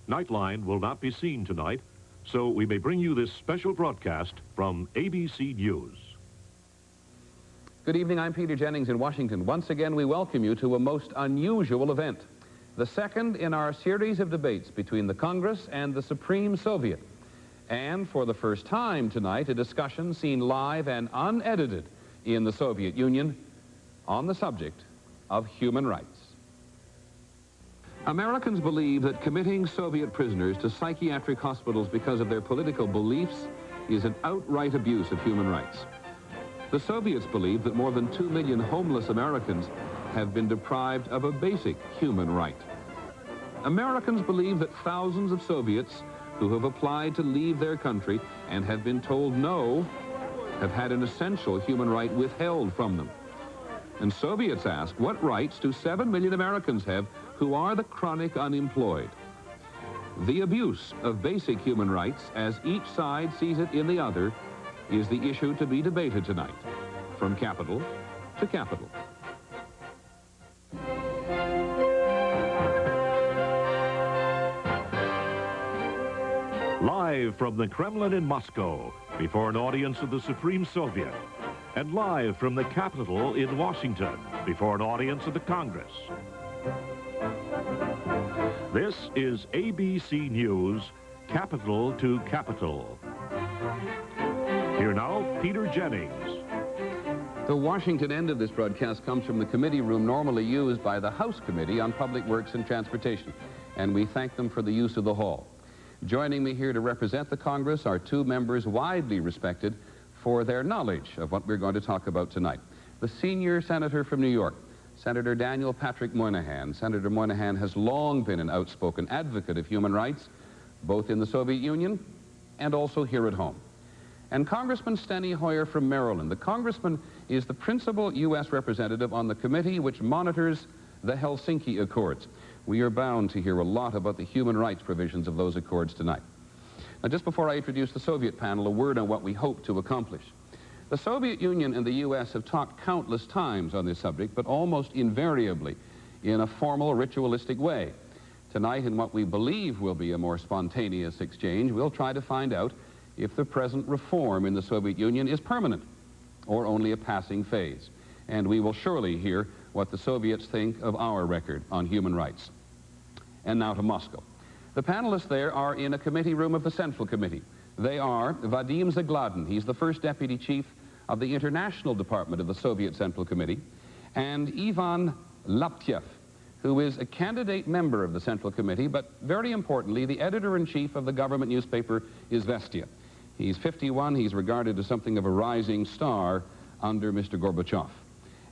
Nightline will not be seen tonight, so we may bring you this special broadcast from ABC News. Good evening, I'm Peter Jennings in Washington. Once again, we welcome you to a most unusual event, the second in our series of debates between the Congress and the Supreme Soviet. And for the first time tonight, a discussion seen live and unedited in the Soviet Union on the subject of human rights. Americans believe that committing Soviet prisoners to psychiatric hospitals because of their political beliefs is an outright abuse of human rights. The Soviets believe that more than 2 million homeless Americans have been deprived of a basic human right. Americans believe that thousands of Soviets who have applied to leave their country and have been told no have had an essential human right withheld from them. And Soviets ask, what rights do 7 million Americans have who are the chronic unemployed? The abuse of basic human rights, as each side sees it in the other, is the issue to be debated tonight, from capital to capital. Live from the Kremlin in Moscow, before an audience of the Supreme Soviet, and live from the Capitol in Washington, before an audience of the Congress. This is ABC News, Capital to Capital. Here now, Peter Jennings. The Washington end of this broadcast comes from the committee room normally used by the House Committee on Public Works and Transportation, and we thank them for the use of the hall. Joining me here to represent the Congress are two members widely respected for their knowledge of what we're going to talk about tonight. The senior senator from New York, Senator Daniel Patrick Moynihan. Senator Moynihan has long been an outspoken advocate of human rights, both in the Soviet Union and also here at home. And Congressman Steny from Maryland. The congressman is the principal U.S. representative on the committee which monitors the Helsinki Accords. We are bound to hear a lot about the human rights provisions of those accords tonight. Now, just before I introduce the Soviet panel, a word on what we hope to accomplish. The Soviet Union and the U.S. have talked countless times on this subject, but almost invariably in a formal, ritualistic way. Tonight, in what we believe will be a more spontaneous exchange, we'll try to find out if the present reform in the Soviet Union is permanent or only a passing phase. And we will surely hear what the Soviets think of our record on human rights. And now to Moscow. The panelists there are in a committee room of the Central Committee. They are Vadim Zagladin, he's the first deputy chief of the International Department of the Soviet Central Committee, and Ivan Laptev, who is a candidate member of the Central Committee, but very importantly, the editor-in-chief of the government newspaper Izvestia. He's 51, he's regarded as something of a rising star under Mr. Gorbachev.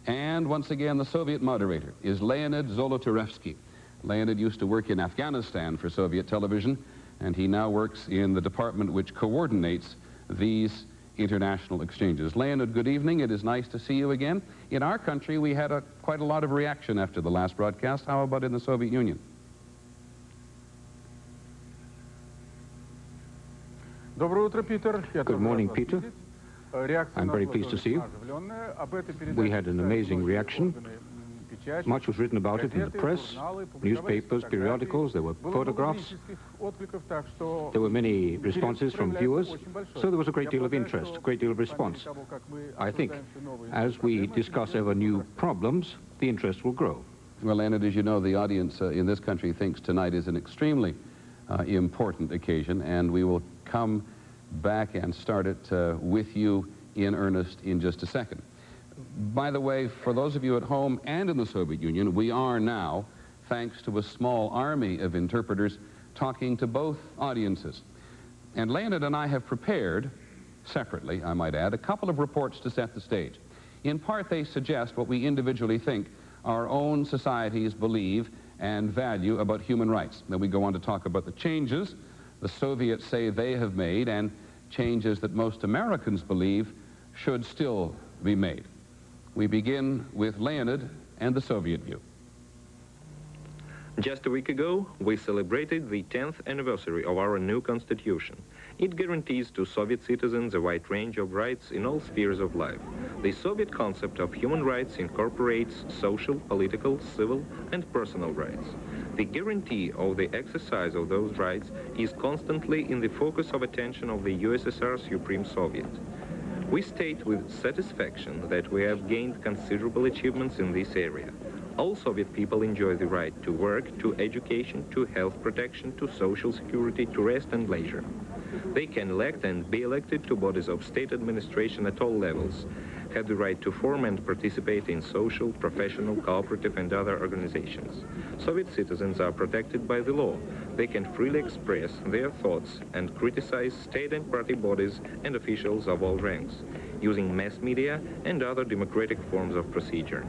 And once again, the Soviet moderator is Leonid Zolotarevsky. Leonid used to work in Afghanistan for Soviet television, and he now works in the department which coordinates these international exchanges. Leonid, good evening. It is nice to see you again. In our country, we had quite a lot of reaction after the last broadcast. How about in the Soviet Union? Good morning, Peter. I'm very pleased to see you. We had an amazing reaction. Much was written about it in the press, newspapers, periodicals, there were photographs. There were many responses from viewers, so there was a great deal of interest, a great deal of response. I think as we discuss over new problems, the interest will grow. Well, Leonid, as you know, the audience in this country thinks tonight is an extremely important occasion, and we will come back and start it with you in earnest in just a second. By the way, for those of you at home and in the Soviet Union, we are now, thanks to a small army of interpreters, talking to both audiences. And Leonid and I have prepared, separately, I might add, a couple of reports to set the stage. In part, they suggest what we individually think our own societies believe and value about human rights. Then we go on to talk about the changes the Soviets say they have made and changes that most Americans believe should still be made. We begin with Leonid and the Soviet view. Just a week ago, we celebrated the 10th anniversary of our new constitution. It guarantees to Soviet citizens a wide range of rights in all spheres of life. The Soviet concept of human rights incorporates social, political, civil, and personal rights. The guarantee of the exercise of those rights is constantly in the focus of attention of the USSR Supreme Soviet. We state with satisfaction that we have gained considerable achievements in this area. All Soviet people enjoy the right to work, to education, to health protection, to social security, to rest and leisure. They can elect and be elected to bodies of state administration at all levels, have the right to form and participate in social, professional, cooperative and other organizations. Soviet citizens are protected by the law. They can freely express their thoughts and criticize state and party bodies and officials of all ranks, using mass media and other democratic forms of procedure.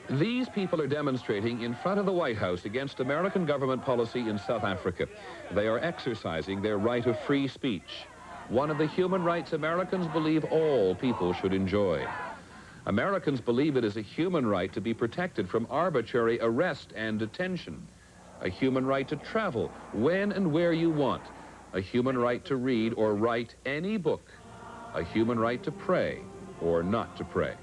These people are demonstrating in front of the White House against American government policy in South Africa. They are exercising their right of free speech, one of the human rights Americans believe all people should enjoy. Americans believe it is a human right to be protected from arbitrary arrest and detention, a human right to travel when and where you want, a human right to read or write any book, a human right to pray or not to pray.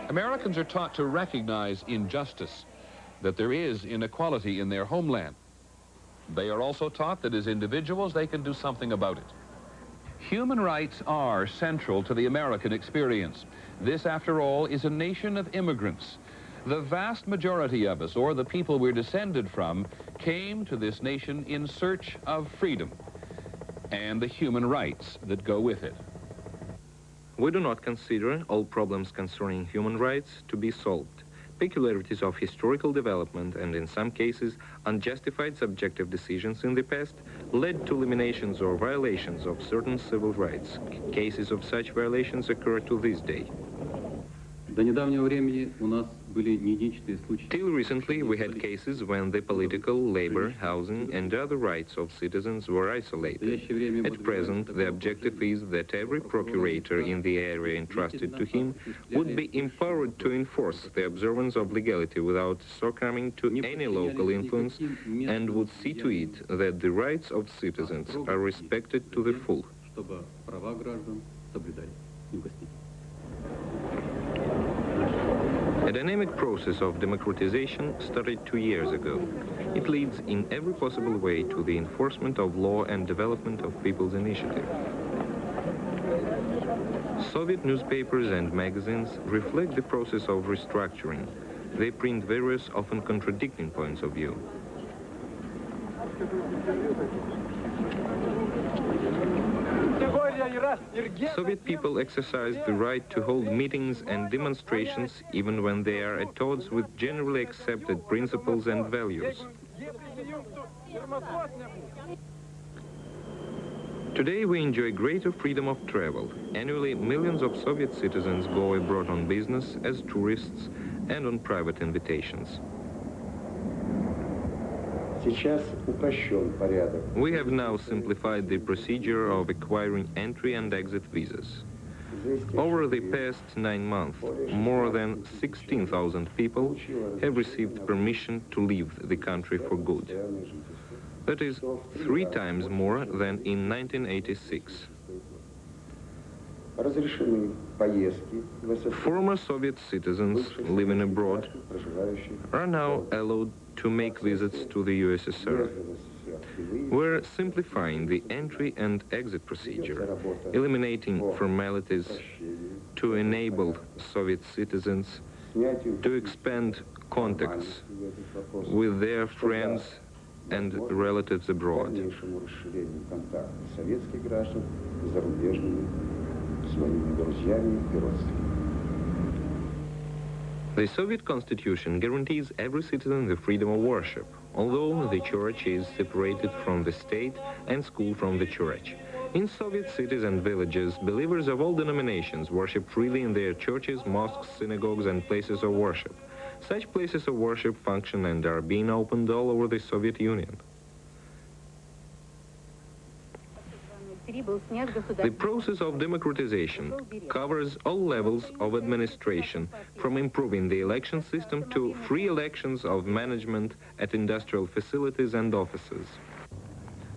Americans are taught to recognize injustice, that there is inequality in their homeland. They are also taught that as individuals they can do something about it. Human rights are central to the American experience. This, after all, is a nation of immigrants. The vast majority of us, or the people we're descended from, came to this nation in search of freedom and the human rights that go with it. We do not consider all problems concerning human rights to be solved. Peculiarities of historical development and, in some cases, unjustified subjective decisions in the past led to eliminations or violations of certain civil rights. Cases of such violations occur to this day. Till recently, we had cases when the political, labor, housing, and other rights of citizens were isolated. At present, the objective is that every procurator in the area entrusted to him would be empowered to enforce the observance of legality without succumbing to any local influence, and would see to it that the rights of citizens are respected to the full. A dynamic process of democratization started 2 years ago. It leads in every possible way to the enforcement of law and development of people's initiative. Soviet newspapers and magazines reflect the process of restructuring. They print various, often contradicting points of view. Soviet people exercise the right to hold meetings and demonstrations even when they are at odds with generally accepted principles and values. Today we enjoy greater freedom of travel. Annually, millions of Soviet citizens go abroad on business, as tourists, and on private invitations. We have now simplified the procedure of acquiring entry and exit visas. Over the past 9 months, more than 16,000 people have received permission to leave the country for good. That is 3 times more than in 1986. Former Soviet citizens living abroad are now allowed to make visits to the USSR. We're simplifying the entry and exit procedure, eliminating formalities to enable Soviet citizens to expand contacts with their friends and relatives abroad. The Soviet Constitution guarantees every citizen the freedom of worship, although the church is separated from the state and school from the church. In Soviet cities and villages, believers of all denominations worship freely in their churches, mosques, synagogues, and places of worship. Such places of worship function and are being opened all over the Soviet Union. The process of democratization covers all levels of administration, from improving the election system to free elections of management at industrial facilities and offices.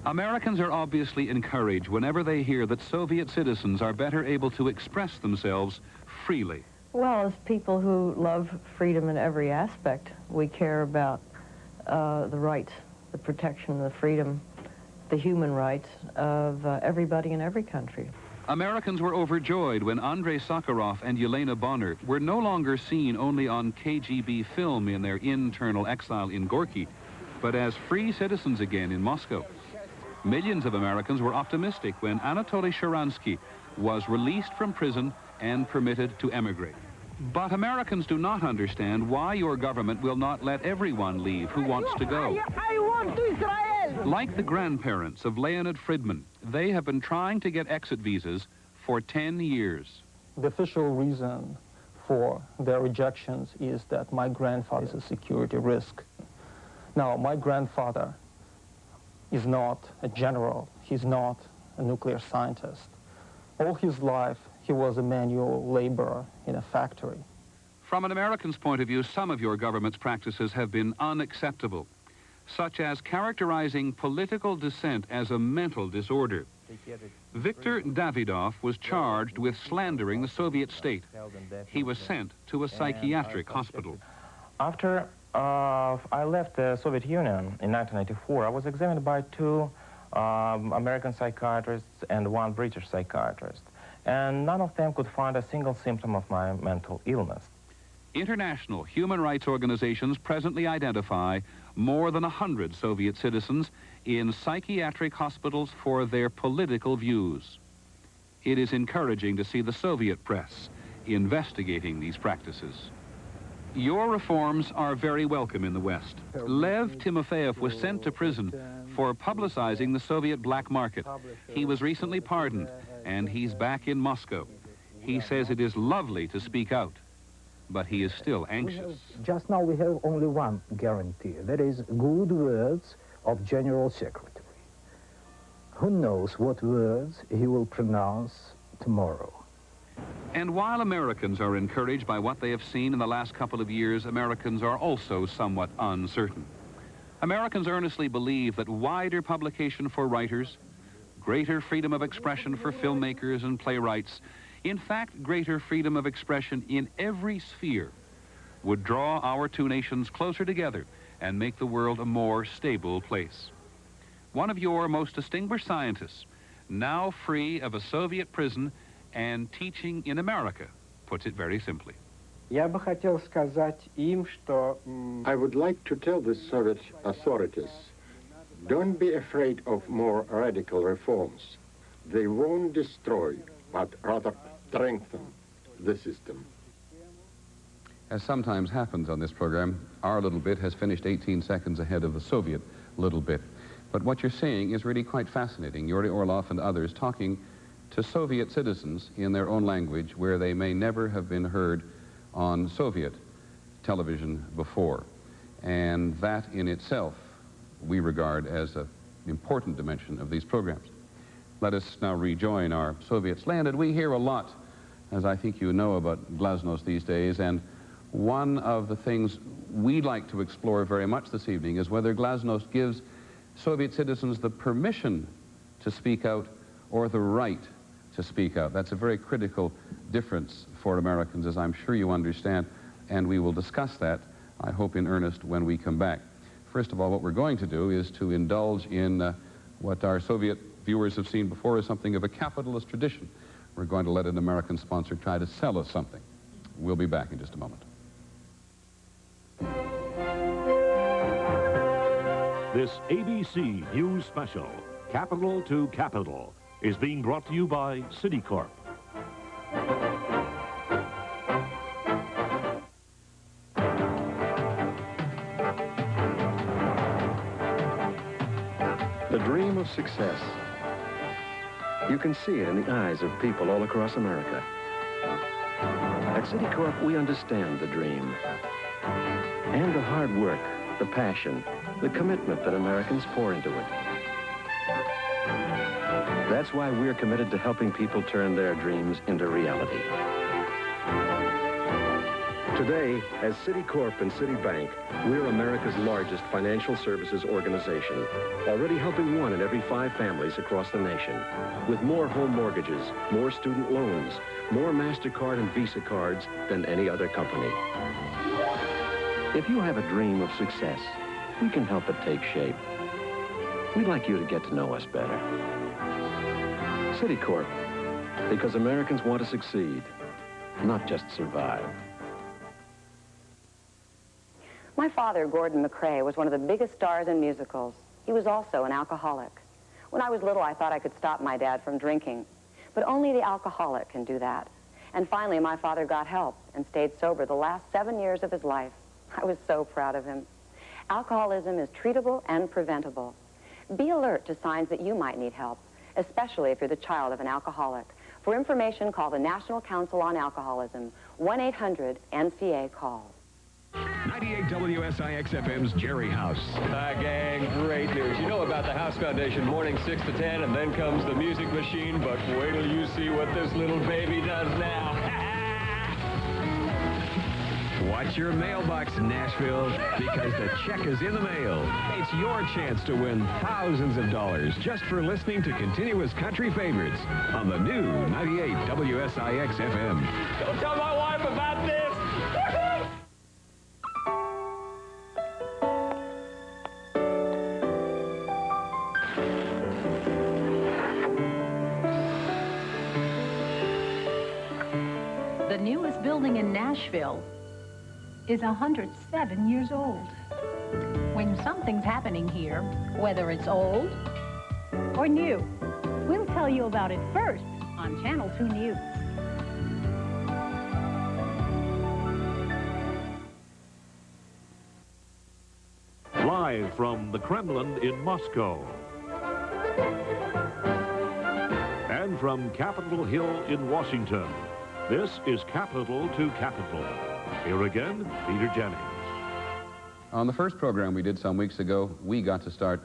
Americans are obviously encouraged whenever they hear that Soviet citizens are better able to express themselves freely. Well, as people who love freedom in every aspect, we care about the rights, the protection, the freedom, the human rights of everybody in every country. Americans were overjoyed when Andrei Sakharov and Yelena Bonner were no longer seen only on KGB film in their internal exile in Gorky, but as free citizens again in Moscow. Millions of Americans were optimistic when Anatoly Sharansky was released from prison and permitted to emigrate. But Americans do not understand why your government will not let everyone leave who wants to go. I want to Israel! Like the grandparents of Leonid Friedman, they have been trying to get exit visas for 10 years. The official reason for their rejections is that my grandfather is a security risk. Now, my grandfather is not a general. He's not a nuclear scientist. All his life, he was a manual laborer in a factory. From an American's point of view, some of your government's practices have been unacceptable, such as characterizing political dissent as a mental disorder. Viktor Davidov was charged with slandering the Soviet state. He was sent to a psychiatric hospital. After I left the Soviet Union in 1994, I was examined by 2 American psychiatrists and 1 British psychiatrist, and none of them could find a single symptom of my mental illness. International human rights organizations presently identify more than 100 Soviet citizens in psychiatric hospitals for their political views. It is encouraging to see the Soviet press investigating these practices. Your reforms are very welcome in the West. Lev Timofeyev was sent to prison for publicizing the Soviet black market. He was recently pardoned, and he's back in Moscow. He says it is lovely to speak out, but he is still anxious. Just now we have only one guarantee. That is good words of General Secretary. Who knows what words he will pronounce tomorrow. And while Americans are encouraged by what they have seen in the last couple of years, Americans are also somewhat uncertain. Americans earnestly believe that wider publication for writers, greater freedom of expression for filmmakers and playwrights, in fact, greater freedom of expression in every sphere, would draw our 2 nations closer together and make the world a more stable place. One of your most distinguished scientists, now free of a Soviet prison and teaching in America, puts it very simply. I would like to tell the Soviet authorities, don't be afraid of more radical reforms. They won't destroy, but rather strengthen the system. As sometimes happens on this program, our little bit has finished 18 seconds ahead of the Soviet little bit. But what you're seeing is really quite fascinating. Yuri Orlov and others talking to Soviet citizens in their own language where they may never have been heard on Soviet television before. And that in itself we regard as an important dimension of these programs. Let us now rejoin our Soviets. Leonid, we hear a lot, as I think you know, about glasnost these days, and one of the things we'd like to explore very much this evening is whether glasnost gives Soviet citizens the permission to speak out or the right to speak out. That's a very critical difference for Americans, as I'm sure you understand, and we will discuss that, I hope in earnest, when we come back. First of all, what we're going to do is to indulge in what our Soviet viewers have seen before as something of a capitalist tradition. We're going to let an American sponsor try to sell us something. We'll be back in just a moment. This ABC News Special, Capital to Capital, is being brought to you by Citicorp. The dream of success. You can see it in the eyes of people all across America. At Citicorp, we understand the dream and the hard work, the passion, the commitment that Americans pour into it. That's why we're committed to helping people turn their dreams into reality. Today, as Citicorp and Citibank, we're America's largest financial services organization, already helping 1 in every 5 families across the nation. With more home mortgages, more student loans, more MasterCard and Visa cards than any other company. If you have a dream of success, we can help it take shape. We'd like you to get to know us better. Citicorp, because Americans want to succeed, not just survive. My father, Gordon McCrae, was one of the biggest stars in musicals. He was also an alcoholic. When I was little, I thought I could stop my dad from drinking. But only the alcoholic can do that. And finally, my father got help and stayed sober the last 7 years of his life. I was so proud of him. Alcoholism is treatable and preventable. Be alert to signs that you might need help, especially if you're the child of an alcoholic. For information, call the National Council on Alcoholism, 1-800-NCA-CALL. 98 WSIX-FM's Jerry House. Hi, gang. Great news. You know about the House Foundation morning 6 to 10, and then comes the music machine, but wait till you see what this little baby does now. Watch your mailbox, Nashville, because the check is in the mail. It's your chance to win thousands of dollars just for listening to continuous country favorites on the new 98 WSIX-FM. Don't tell my wife about this. The newest building in Nashville is 107 years old. When something's happening here, whether it's old or new, we'll tell you about it first on Channel 2 News. Live from the Kremlin in Moscow. And from Capitol Hill in Washington, this is Capital to Capital. Here again, Peter Jennings. On the first program we did some weeks ago, we got to start.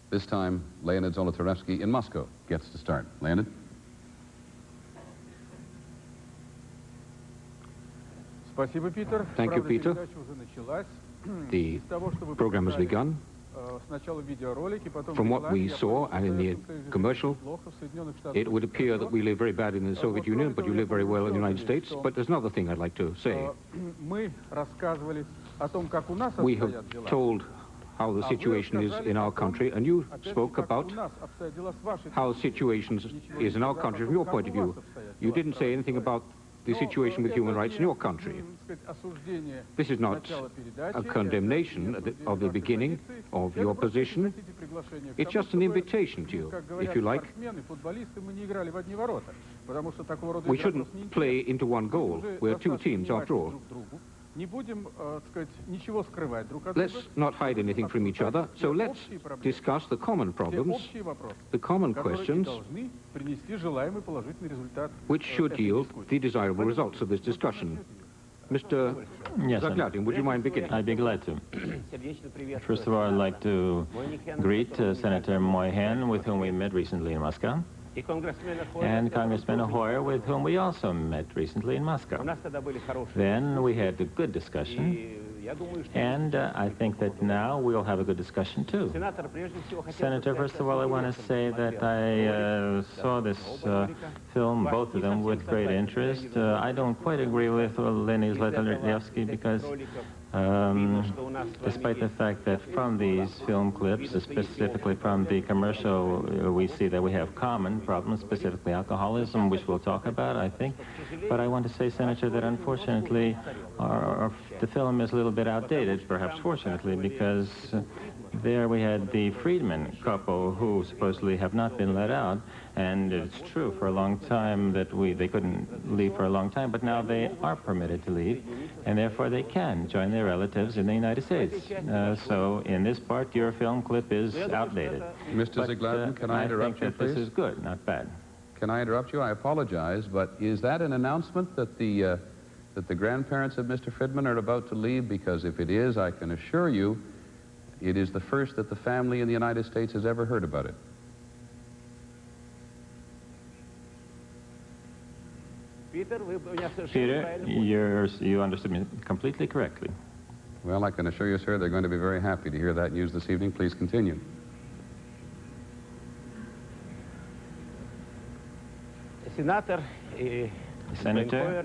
This time, Leonid Zolotarevsky in Moscow gets to start. Leonid? Thank you, Peter. The program has begun. From what we saw and in the commercial, it would appear that we live very bad in the Soviet Union, but you live very well in the United States. But there's another thing I'd like to say. We have told how the situation is in our country, and you spoke about how the situation is in our country from your point of view. You didn't say anything about the situation with human rights in your country. This is not a condemnation of the beginning of your position. It's just an invitation to you, if you like. We shouldn't play into one goal. We're two teams, after all. Let's not hide anything from each other, so let's discuss the common problems, the common questions, which should yield the desirable results of this discussion. Mr. Zagladin, would you mind beginning? I'd be glad to. First of all, I'd like to greet Senator Moynihan, with whom we met recently in Moscow, and Congressman Hoyer, with whom we also met recently in Moscow. Then we had a good discussion, and I think that now we'll have a good discussion too. Senator, first of all, I want to say that I saw this film, both of them, with great interest. I don't quite agree with Leonid Zolotarevsky because despite the fact that from these film clips, specifically from the commercial, we see that we have common problems, specifically alcoholism, which we'll talk about, I think. But I want to say, Senator, that unfortunately the film is a little bit outdated, perhaps fortunately, because there we had the freedmen couple who supposedly have not been let out, and it's true for a long time that they couldn't leave for a long time, but now they are permitted to leave, and therefore they can join their relatives in the United States. So in this part, your film clip is outdated. Mr. Zagladin, can I interrupt you, please? This is good, not bad. Can I interrupt you? I apologize, but is that an announcement that the grandparents of Mr. Friedman are about to leave? Because if it is, I can assure you it is the first that the family in the United States has ever heard about it. Peter, you understood me completely correctly. Well, I can assure you, sir, they're going to be very happy to hear that news this evening. Please continue. Senator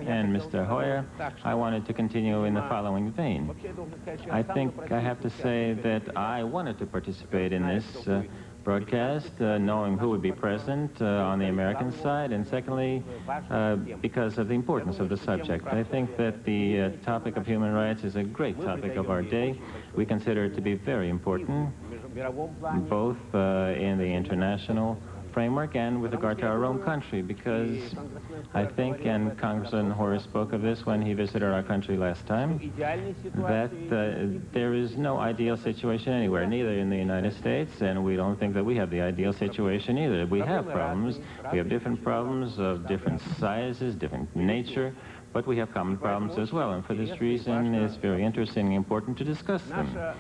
and Mr. Hoyer, I wanted to continue in the following vein. I think I have to say that I wanted to participate in this broadcast, knowing who would be present on the American side, and secondly, because of the importance of the subject. I think that the topic of human rights is a great topic of our day. We consider it to be very important, both in the international framework and with regard to our own country, because I think, and Congressman Horace spoke of this when he visited our country last time, that there is no ideal situation anywhere, neither in the United States, and we don't think that we have the ideal situation either. We have problems. We have different problems of different sizes, different nature, but we have common problems as well, and for this reason it's very interesting and important to discuss them.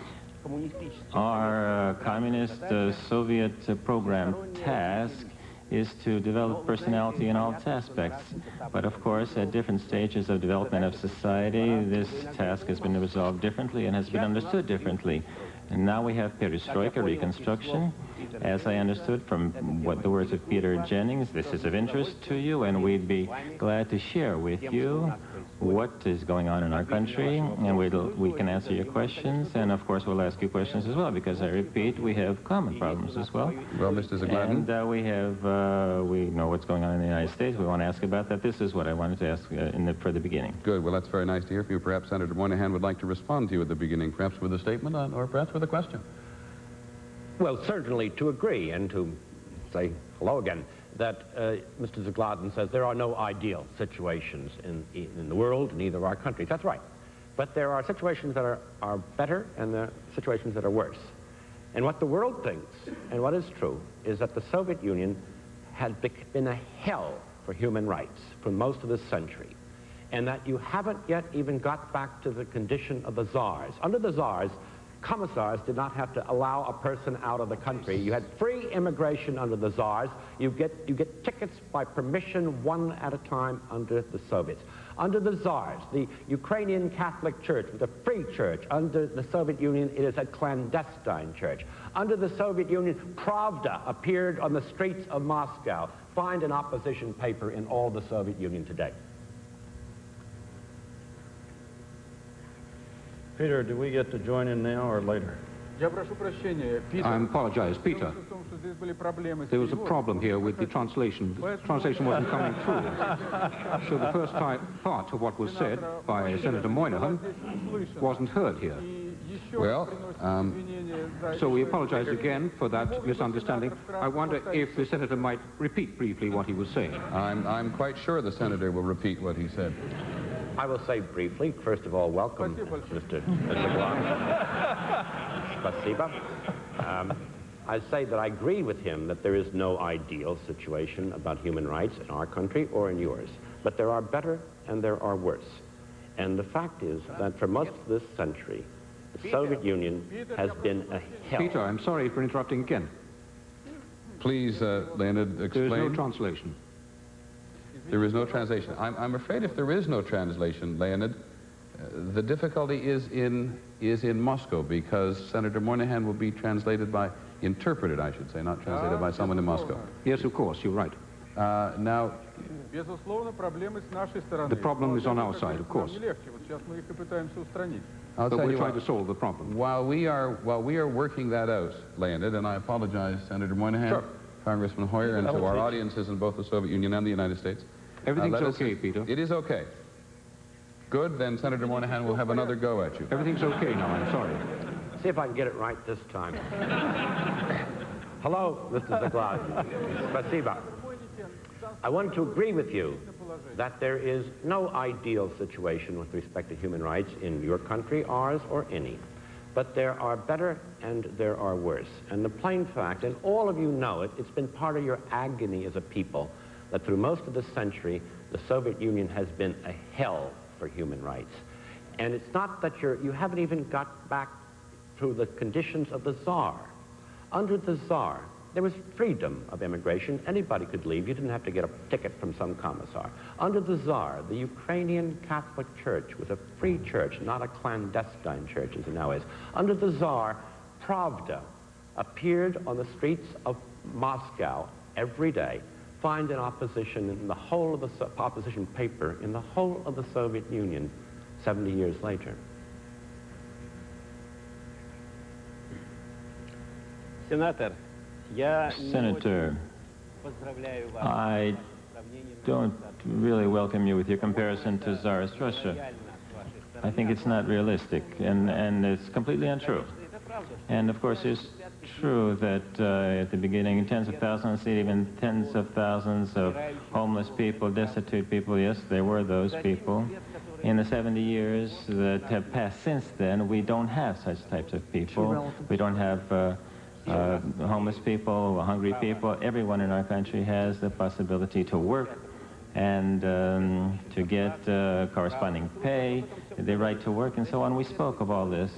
Our communist Soviet program task is to develop personality in all its aspects. But of course, at different stages of development of society, this task has been resolved differently and has been understood differently. And now we have perestroika, reconstruction. As I understood from what the words of Peter Jennings, this is of interest to you, and we'd be glad to share with you what is going on in our country, and we can answer your questions, and of course we'll ask you questions as well, because I repeat, we have common problems as well. Well, Mr. Zagladin. And we know what's going on in the United States. We want to ask about that. This is what I wanted to ask for the beginning. Good. Well, that's very nice to hear from you. Perhaps Senator Moynihan would like to respond to you at the beginning, perhaps with a statement or perhaps with a question. Well, certainly to agree and to say hello again, that Mr. Zagladin says there are no ideal situations in the world, in either of our countries. That's right. But there are situations that are better and there are situations that are worse. And what the world thinks, and what is true, is that the Soviet Union had been a hell for human rights for most of this century, and that you haven't yet even got back to the condition of the czars. Under the czars, commissars did not have to allow a person out of the country. You had free immigration under the czars. You get tickets by permission, one at a time, under the Soviets. Under the czars, the Ukrainian Catholic Church was a free church. Under the Soviet Union, it is a clandestine church. Under the Soviet Union, Pravda appeared on the streets of Moscow. Find an opposition paper in all the Soviet Union today. Peter, do we get to join in now or later? I apologize, Peter. There was a problem here with the translation. The translation wasn't coming through. So the first part of what was said by Senator Moynihan wasn't heard here. Well, so we apologize again for that misunderstanding. I wonder if the senator might repeat briefly what he was saying. I'm quite sure the senator will repeat what he said. I will say briefly, first of all, welcome, Mr. Zagladin. Spasiba. I say that I agree with him that there is no ideal situation about human rights in our country or in yours. But there are better and there are worse. And the fact is that for most of this century, the Soviet Union has been a hell. Peter, I'm sorry for interrupting again. Please, Leonid, explain. There is no translation. There is no translation. I'm afraid if there is no translation, Leonid, the difficulty is in Moscow, because Senator Moynihan will be interpreted, I should say, not translated by someone in Moscow. Yes, of course, you're right. Now, the problem is on our side, of course. But we're trying to solve the problem. While we are working that out, Leonid, and I apologize, Senator Moynihan, sure. Congressman Hoyer, and to our audiences in both the Soviet Union and the United States. Everything's okay, Peter. It is okay. Good, then Senator Moynihan will have another go at you. Everything's okay now, I'm sorry. See if I can get it right this time. Hello, Mr. Zagladin. Spasiba. I want to agree with you that there is no ideal situation with respect to human rights in your country, ours, or any. But there are better and there are worse. And the plain fact, and all of you know it, it's been part of your agony as a people, that through most of this century, the Soviet Union has been a hell for human rights. And it's not that you haven't even got back through the conditions of the Tsar. Under the Tsar, there was freedom of immigration. Anybody could leave. You didn't have to get a ticket from some commissar. Under the Tsar, the Ukrainian Catholic Church was a free church, not a clandestine church as it now is. Under the Tsar, Pravda appeared on the streets of Moscow every day, find an opposition in the whole of the opposition paper in the whole of the Soviet Union 70 years later. Senator, I don't really welcome you with your comparison to Tsarist Russia. I think it's not realistic, and it's completely untrue. And of course, it's true that at the beginning, tens of thousands, even tens of thousands of homeless people, destitute people, yes, there were those people. In the 70 years that have passed since then, we don't have such types of people. We don't have homeless people, hungry people. Everyone in our country has the possibility to work and to get corresponding pay, the right to work, and so on. We spoke of all this.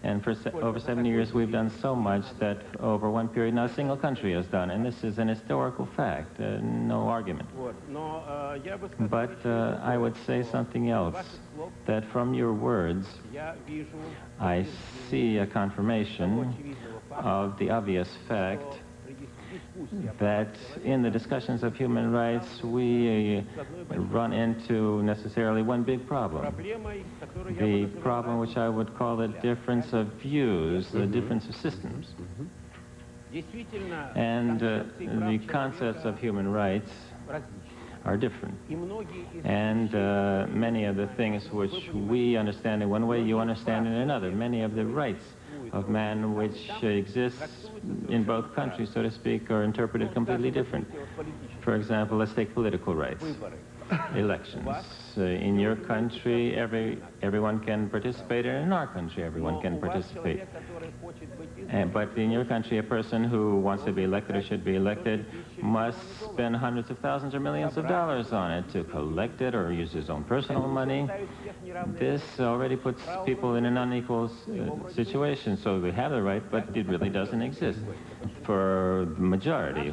And for over 70 years, we've done so much that over one period, not a single country has done. And this is an historical fact, no argument. But I would say something else, that from your words, I see a confirmation of the obvious fact that in the discussions of human rights, we run into necessarily one big problem. The problem which I would call the difference of views, the difference of systems. And the concepts of human rights are different. And many of the things which we understand in one way, you understand in another. Many of the rights of man which exists in both countries, so to speak, are interpreted completely different. For example, let's take political rights. Elections. In your country, everyone can participate, and in our country, everyone can participate. But in your country, a person who wants to be elected or should be elected must spend hundreds of thousands or millions of dollars on it to collect it or use his own personal money. This already puts people in an unequal situation. So they have the right, but it really doesn't exist for the majority.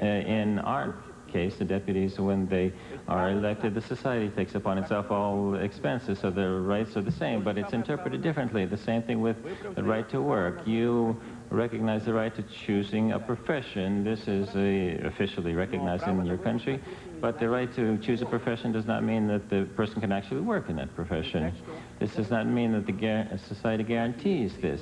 In our case, the deputies, when they are elected, the society takes upon itself all expenses, so their rights are the same, but it's interpreted differently. The same thing with the right to work. You recognize the right to choosing a profession. This is officially recognized in your country, but the right to choose a profession does not mean that the person can actually work in that profession. This does not mean that the society guarantees this.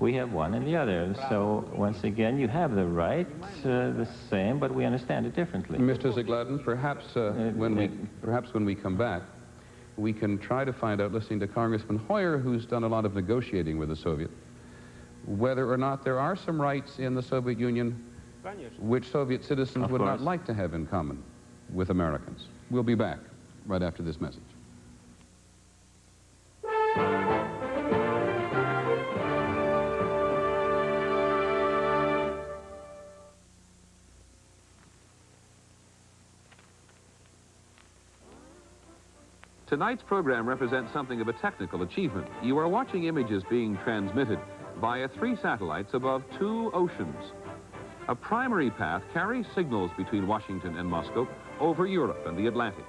We have one and the other. So once again, you have the right, the same, but we understand it differently. Mr. Zagladin, perhaps when we come back, we can try to find out, listening to Congressman Hoyer, who's done a lot of negotiating with the Soviet, whether or not there are some rights in the Soviet Union which Soviet citizens would not like to have in common with Americans. We'll be back right after this message. Tonight's program represents something of a technical achievement. You are watching images being transmitted via 3 satellites above 2 oceans. A primary path carries signals between Washington and Moscow over Europe and the Atlantic.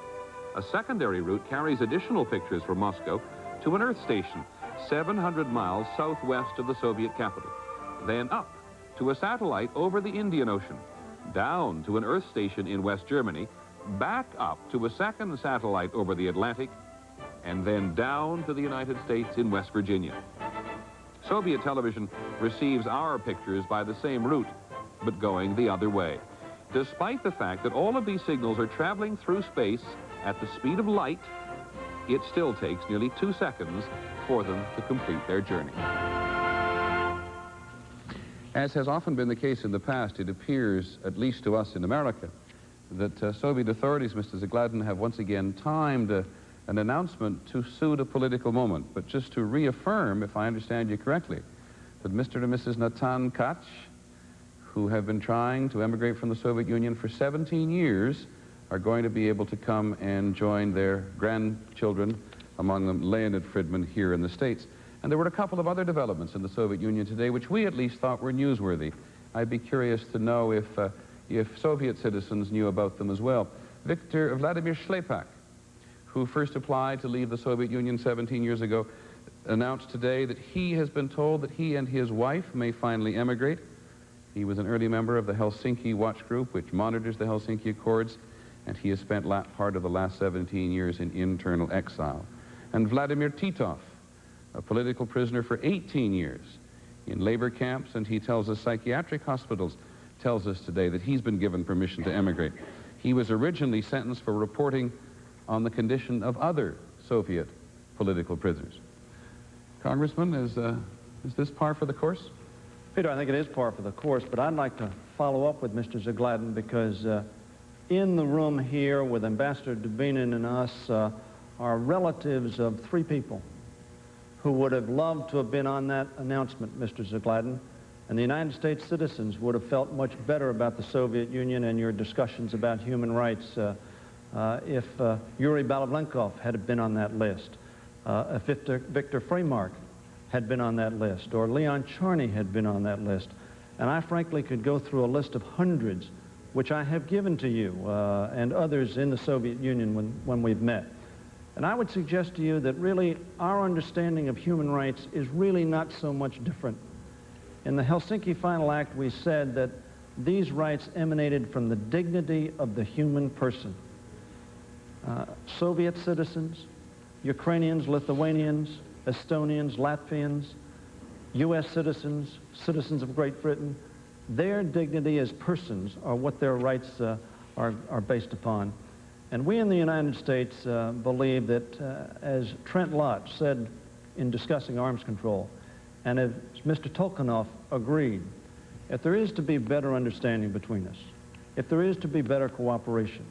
A secondary route carries additional pictures from Moscow to an Earth station 700 miles southwest of the Soviet capital. Then up to a satellite over the Indian Ocean, down to an Earth station in West Germany, back up to a second satellite over the Atlantic, and then down to the United States in West Virginia. Soviet television receives our pictures by the same route, but going the other way. Despite the fact that all of these signals are traveling through space at the speed of light, it still takes nearly 2 seconds for them to complete their journey. As has often been the case in the past, it appears, at least to us in America, that Soviet authorities, Mr. Zagladin, have once again timed an announcement to suit a political moment. But just to reaffirm, if I understand you correctly, that Mr. and Mrs. Natan Kach, who have been trying to emigrate from the Soviet Union for 17 years, are going to be able to come and join their grandchildren, among them Leonid Friedman, here in the States. And there were a couple of other developments in the Soviet Union today which we at least thought were newsworthy. I'd be curious to know if Soviet citizens knew about them as well. Vladimir Schlepak, who first applied to leave the Soviet Union 17 years ago, announced today that he has been told that he and his wife may finally emigrate. He was an early member of the Helsinki Watch Group, which monitors the Helsinki Accords, and he has spent part of the last 17 years in internal exile. And Vladimir Titov, a political prisoner for 18 years in labor camps, and he tells us psychiatric hospitals, tells us today that he's been given permission to emigrate. He was originally sentenced for reporting on the condition of other Soviet political prisoners. Congressman, is this par for the course? Peter, I think it is par for the course, but I'd like to follow up with Mr. Zagladin because in the room here with Ambassador Dubinin and us are relatives of 3 people who would have loved to have been on that announcement, Mr. Zagladin, and the United States citizens would have felt much better about the Soviet Union and your discussions about human rights if Yuri Balavlenkov had been on that list, if Victor Fremark had been on that list, or Leon Charny had been on that list. And I frankly could go through a list of hundreds, which I have given to you and others in the Soviet Union when we've met. And I would suggest to you that really our understanding of human rights is really not so much different. In the Helsinki Final Act, we said that these rights emanated from the dignity of the human person. Soviet citizens, Ukrainians, Lithuanians, Estonians, Latvians, U.S. citizens, citizens of Great Britain, their dignity as persons are what their rights are based upon. And we in the United States believe that, as Trent Lott said in discussing arms control, and as Mr. Tolkanoff agreed, if there is to be better understanding between us, if there is to be better cooperation,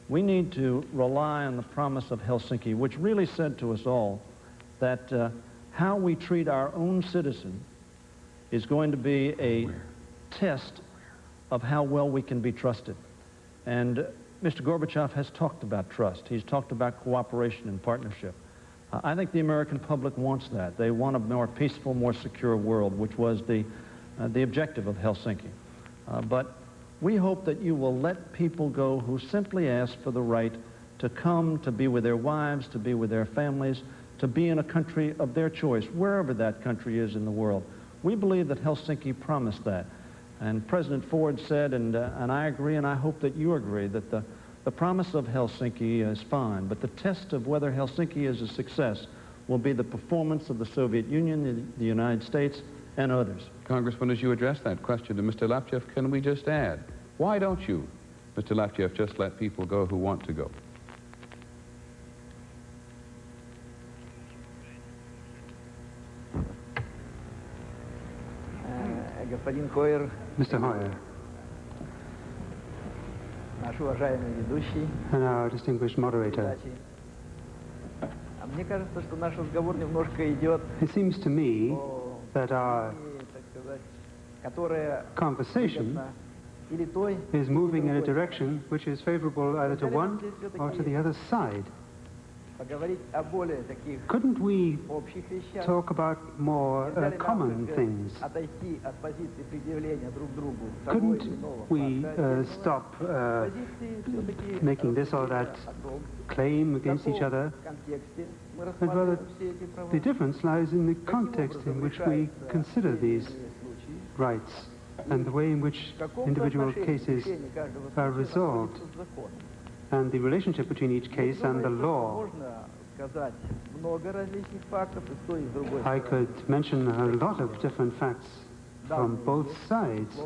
we need to rely on the promise of Helsinki, which really said to us all that how we treat our own citizen is going to be a test of how well we can be trusted. And Mr. Gorbachev has talked about trust. He's talked about cooperation and partnership. I think the American public wants that. They want a more peaceful, more secure world, which was the objective of Helsinki. But we hope that you will let people go who simply ask for the right to come, to be with their wives, to be with their families, to be in a country of their choice, wherever that country is in the world. We believe that Helsinki promised that. And President Ford said, and I agree, and I hope that you agree, that the promise of Helsinki is fine, but the test of whether Helsinki is a success will be the performance of the Soviet Union, the United States, and others. Congressman, as you address that question to Mr. Laptev, can we just add, why don't you, Mr. Laptev, just let people go who want to go? Mr. Hoyer, and our distinguished moderator, it seems to me that our conversation is moving in a direction which is favorable either to one or to the other side. Couldn't we talk about more common things? Couldn't we stop making this or that claim against each other? But rather, the difference lies in the context in which we consider these rights and the way in which individual cases are resolved, and the relationship between each case and the law. I could mention a lot of different facts from both sides,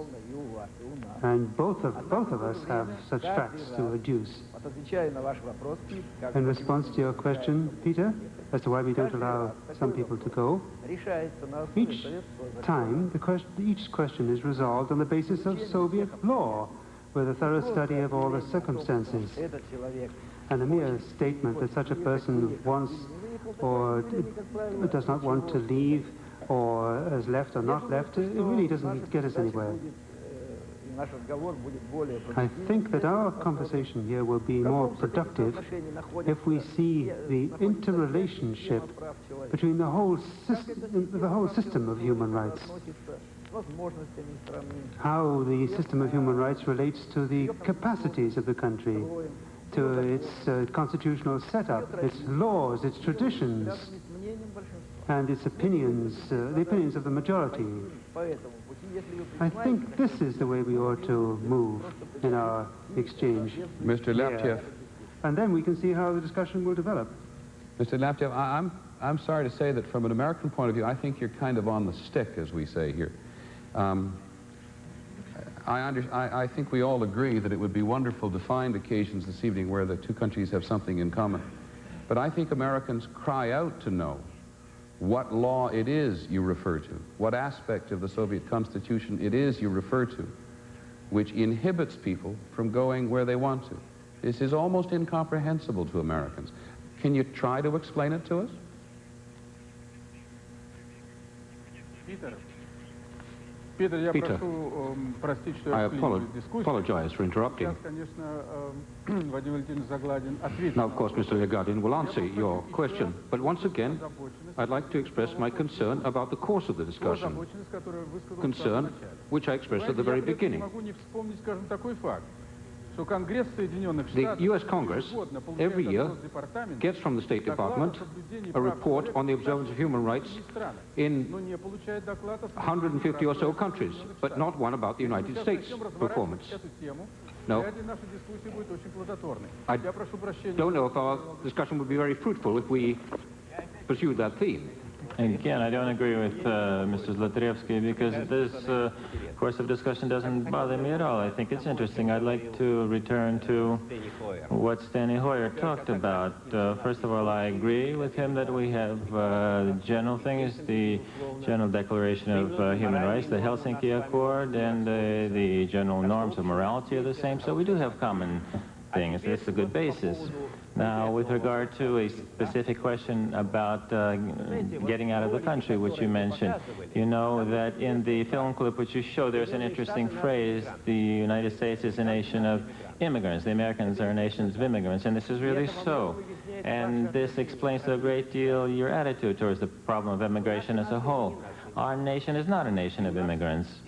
and both of us have such facts to adduce. In response to your question, Peter, as to why we don't allow some people to go, each time each question is resolved on the basis of Soviet law, with a thorough study of all the circumstances. And a mere statement that such a person wants or does not want to leave, or has left or not left, it really doesn't get us anywhere. I think that our conversation here will be more productive if we see the interrelationship between the whole system of human rights. how the system of human rights relates to the capacities of the country, to its constitutional setup, its laws, its traditions, and its opinions, the opinions of the majority. I think this is the way we ought to move in our exchange. Mr. Laptev. And then we can see how the discussion will develop. Mr. Laptev, I'm sorry to say that from an American point of view, I think you're kind of on the stick, as we say here. I think we all agree that it would be wonderful to find occasions this evening where the two countries have something in common. But I think Americans cry out to know what law it is you refer to, what aspect of the Soviet Constitution it is you refer to, which inhibits people from going where they want to. This is almost incomprehensible to Americans. Can you try to explain it to us? Peter, I apologize for interrupting. Now, of course, Mr. Zagladin will answer your question, but once again, I'd like to express my concern about the course of the discussion, concern which I expressed at the very beginning. The U.S. Congress every year gets from the State Department a report on the observance of human rights in 150 or so countries, but not one about the United States performance. No. I don't know if our discussion would be very fruitful if we pursued that theme. Again, I don't agree with Mr. Zolotarevsky because this course of discussion doesn't bother me at all. I think it's interesting. I'd like to return to what Steny talked about. First of all, I agree with him that we have the general thing is the General Declaration of Human Rights, the Helsinki Accord, and the general norms of morality are the same. So we do have common things. It's a good basis. Now, with regard to a specific question about getting out of the country, which you mentioned, you know that in the film clip which you show, there's an interesting phrase, the United States is a nation of immigrants, the Americans are nations of immigrants, and this is really so. And this explains to a great deal your attitude towards the problem of immigration as a whole. Our nation is not a nation of immigrants,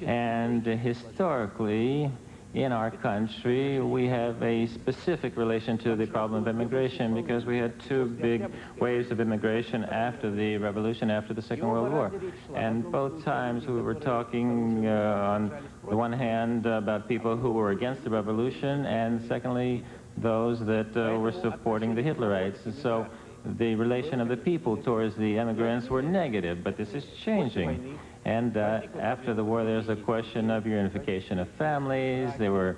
and historically, in our country, we have a specific relation to the problem of immigration because we had two big waves of immigration after the revolution, after the Second World War. And both times we were talking on the one hand about people who were against the revolution and secondly those that were supporting the Hitlerites. And so the relation of the people towards the immigrants were negative, but this is changing. And after the war, there's a question of reunification of families. There were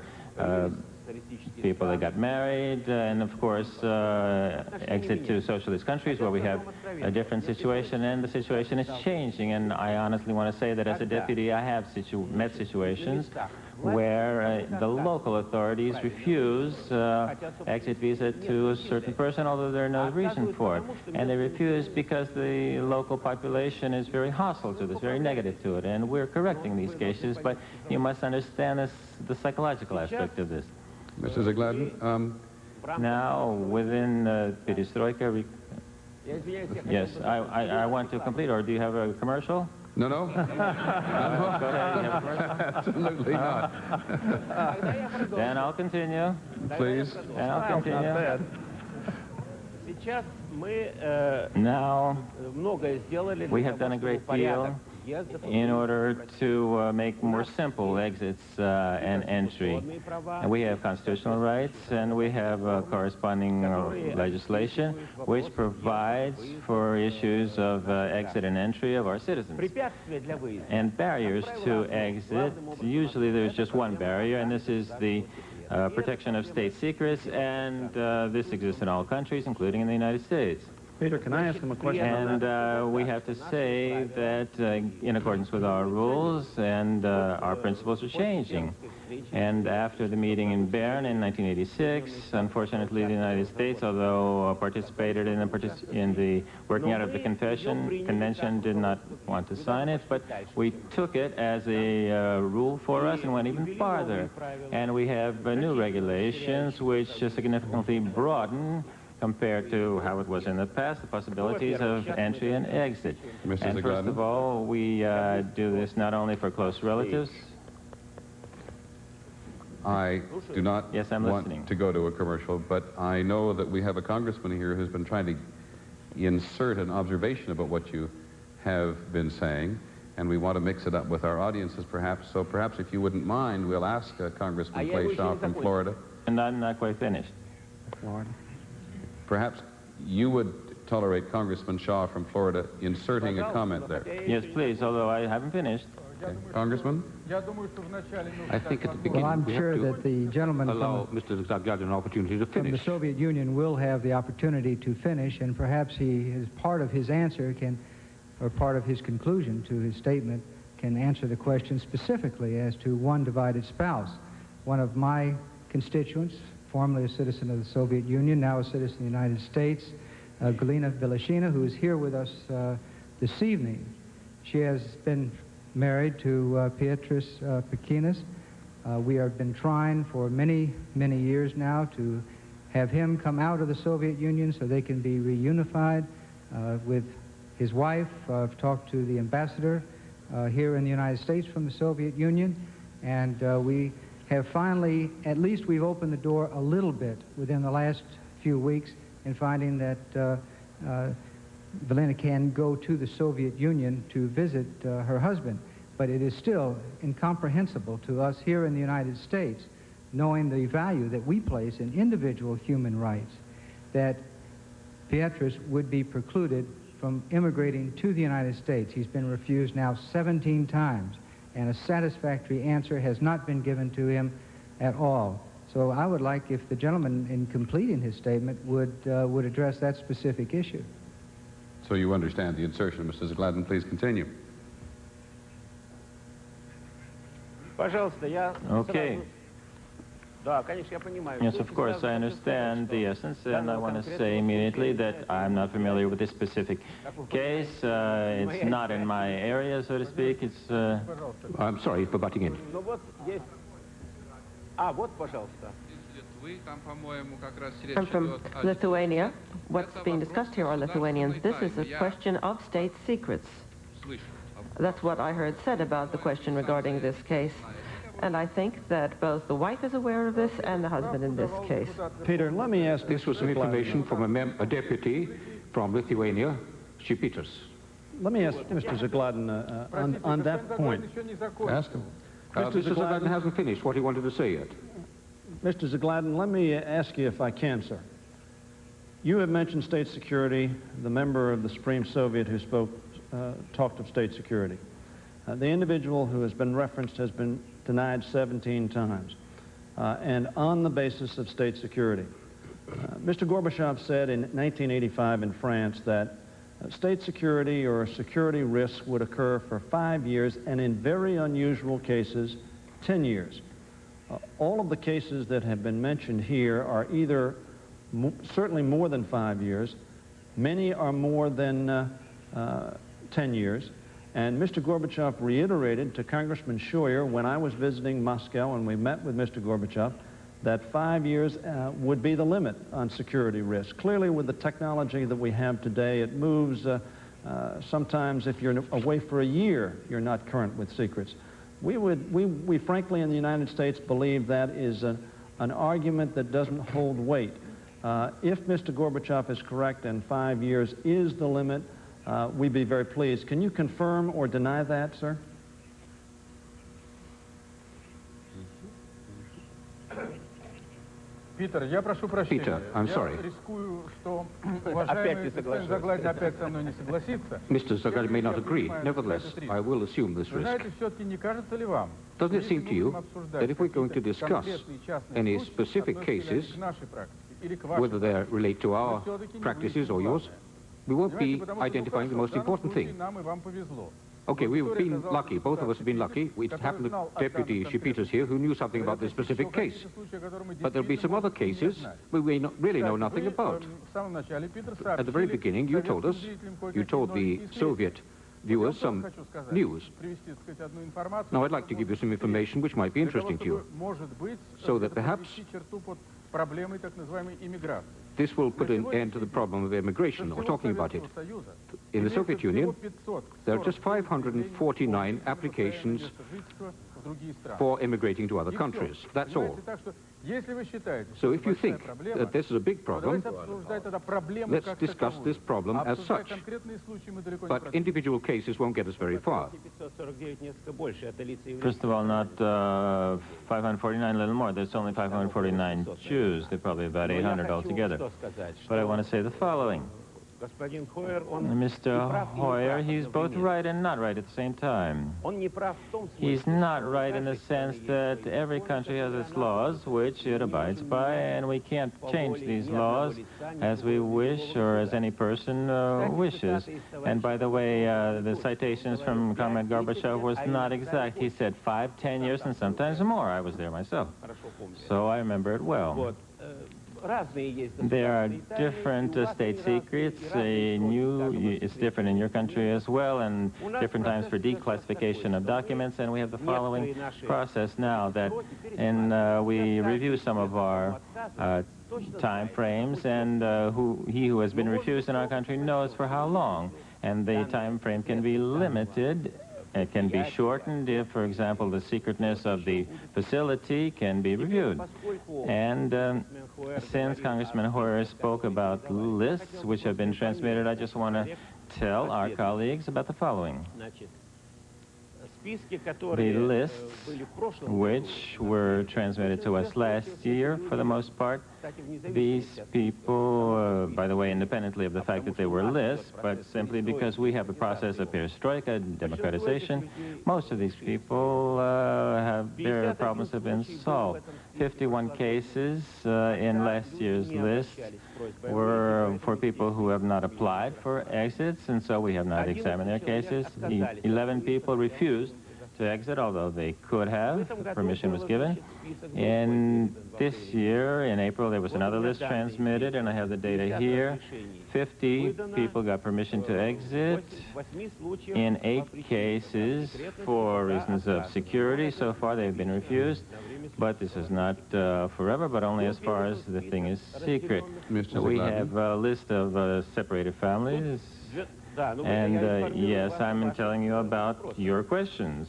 people that got married, and of course, exit to socialist countries where we have a different situation, and the situation is changing. And I honestly want to say that as a deputy, I have met situations where the local authorities refuse exit visa to a certain person, although there are no reason for it. And they refuse because the local population is very hostile to this, very negative to it. And we're correcting these cases, but you must understand the psychological aspect of this. Mr. Zagladin, now, within Perestroika, yes, I want to complete, or do you have a commercial? No, no. Go ahead, you have a commercial? Absolutely not. Then I'll continue. Please. Then I'll continue. Now, we have done a great deal in order to make more simple exits and entry. And we have constitutional rights, and we have corresponding legislation which provides for issues of exit and entry of our citizens. And barriers to exit, usually there's just one barrier, and this is the protection of state secrets, and this exists in all countries, including in the United States. Peter, can I ask him a question on that? And we have to say that in accordance with our rules and our principles are changing. And after the meeting in Bern in 1986, unfortunately the United States, although participated in the working out of the convention, did not want to sign it, but we took it as a rule for us and went even farther. And we have new regulations which significantly broaden compared to how it was in the past, the possibilities of entry and exit. Mr. And first of all, we do this not only for close relatives. I do not Yes, I'm want listening. to go to a commercial, but I know that we have a congressman here who's been trying to insert an observation about what you have been saying, and we want to mix it up with our audiences perhaps. So perhaps if you wouldn't mind, we'll ask Congressman Clay Shaw from Florida. And I'm not quite finished. Florida. Perhaps you would tolerate Congressman Shaw from Florida inserting a comment there. Yes, please, although I haven't finished. Okay. Congressman? I think at the beginning I'm we sure have to that the gentleman allow Mr. Zagladin an opportunity to from the finish. Soviet Union will have the opportunity to finish, and perhaps he, as part of his answer, or part of his conclusion to his statement, can answer the question specifically as to one divided spouse. One of my constituents, formerly a citizen of the Soviet Union, now a citizen of the United States, Galina Belashina, who is here with us this evening. She has been married to Petrus Pekinas. We have been trying for many, many years now to have him come out of the Soviet Union so they can be reunified with his wife. I've talked to the ambassador here in the United States from the Soviet Union, and we have finally, at least we've opened the door a little bit within the last few weeks in finding that Galina can go to the Soviet Union to visit her husband. But it is still incomprehensible to us here in the United States, knowing the value that we place in individual human rights, that Petrus would be precluded from immigrating to the United States. He's been refused now 17 times, and a satisfactory answer has not been given to him at all. So I would like if the gentleman, in completing his statement, would address that specific issue. So you understand the insertion. Mrs. Zagladin, please continue. Okay. Yes, of course, I understand the essence, and I want to say immediately that I'm not familiar with this specific case. It's not in my area, so to speak. It's... I'm sorry for butting in. I'm from Lithuania. What's being discussed here are Lithuanians. This is a question of state secrets. That's what I heard said about the question regarding this case. And I think that both the wife is aware of this and the husband in this case. Peter, let me ask... This was some information from a deputy from Lithuania, Šipitas. Let me ask Mr. Zagladin on that point. Ask him. Mr. Zagladin hasn't finished what he wanted to say yet. Mr. Zagladin, let me ask you if I can, sir. You have mentioned state security, the member of the Supreme Soviet who talked of state security. The individual who has been referenced has been denied 17 times, and on the basis of state security. Mr. Gorbachev said in 1985 in France that state security or security risks would occur for 5 years, and in very unusual cases, 10 years. All of the cases that have been mentioned here are either certainly more than 5 years, many are more than 10 years, and Mr. Gorbachev reiterated to Congressman Scheuer when I was visiting Moscow and we met with Mr. Gorbachev that 5 years would be the limit on security risk. Clearly, with the technology that we have today, it moves. Sometimes if you're away for a year, you're not current with secrets. We frankly in the United States believe that is an argument that doesn't hold weight. If Mr. Gorbachev is correct and 5 years is the limit, we'd be very pleased. Can you confirm or deny that, sir? Peter, I'm sorry. Mr. Zagladin may not agree. Nevertheless, I will assume this risk. Doesn't it seem to you that if we're going to discuss any specific cases, whether they relate to our practices or yours, we won't be identifying the most important thing. Okay, we've been lucky. Both of us have been lucky. It happened that Deputy Šipitas here who knew something about this specific case. But there'll be some other cases we really know nothing about. At the very beginning, you told us, you told the Soviet viewers some news. Now, I'd like to give you some information which might be interesting to you, so that perhaps This will put an end to the problem of immigration, or talking about it. In the Soviet Union, there are just 549 applications for immigrating to other countries. That's all. So if you think that this is a big problem, let's discuss this problem as such. But individual cases won't get us very far. First of all, not 549, a little more. There's only 549 Jews. They're probably about 800 altogether. But I want to say the following. Mr. Hoyer, he's both right and not right at the same time. He's not right in the sense that every country has its laws, which it abides by, and we can't change these laws as we wish or as any person wishes. And by the way, the citations from Comrade Gorbachev was not exact. He said 5, 10 years, and sometimes more. I was there myself, so I remember it well. There are different state secrets. It's different in your country as well, and different times for declassification of documents. And we have the following process now that we review some of our time frames, and he who has been refused in our country knows for how long. And the time frame can be limited. It can be shortened if, for example, the secretness of the facility can be reviewed. And since Congressman Hoyer spoke about lists which have been transmitted, I just want to tell our colleagues about the following. The lists which were transmitted to us last year, for the most part, these people, by the way, independently of the fact that they were lists, but simply because we have a process of perestroika, democratization, most of these people their problems have been solved. 51 cases in last year's list were for people who have not applied for exits, and so we have not examined their cases. 11 people refused to exit, although they could have. Permission was given. And this year, in April, there was another list transmitted, and I have the data here. 50 people got permission to exit in 8 cases for reasons of security. So far, they've been refused. But this is not forever, but only as far as the thing is secret. We have a list of separated families. And yes, I'm telling you about your questions.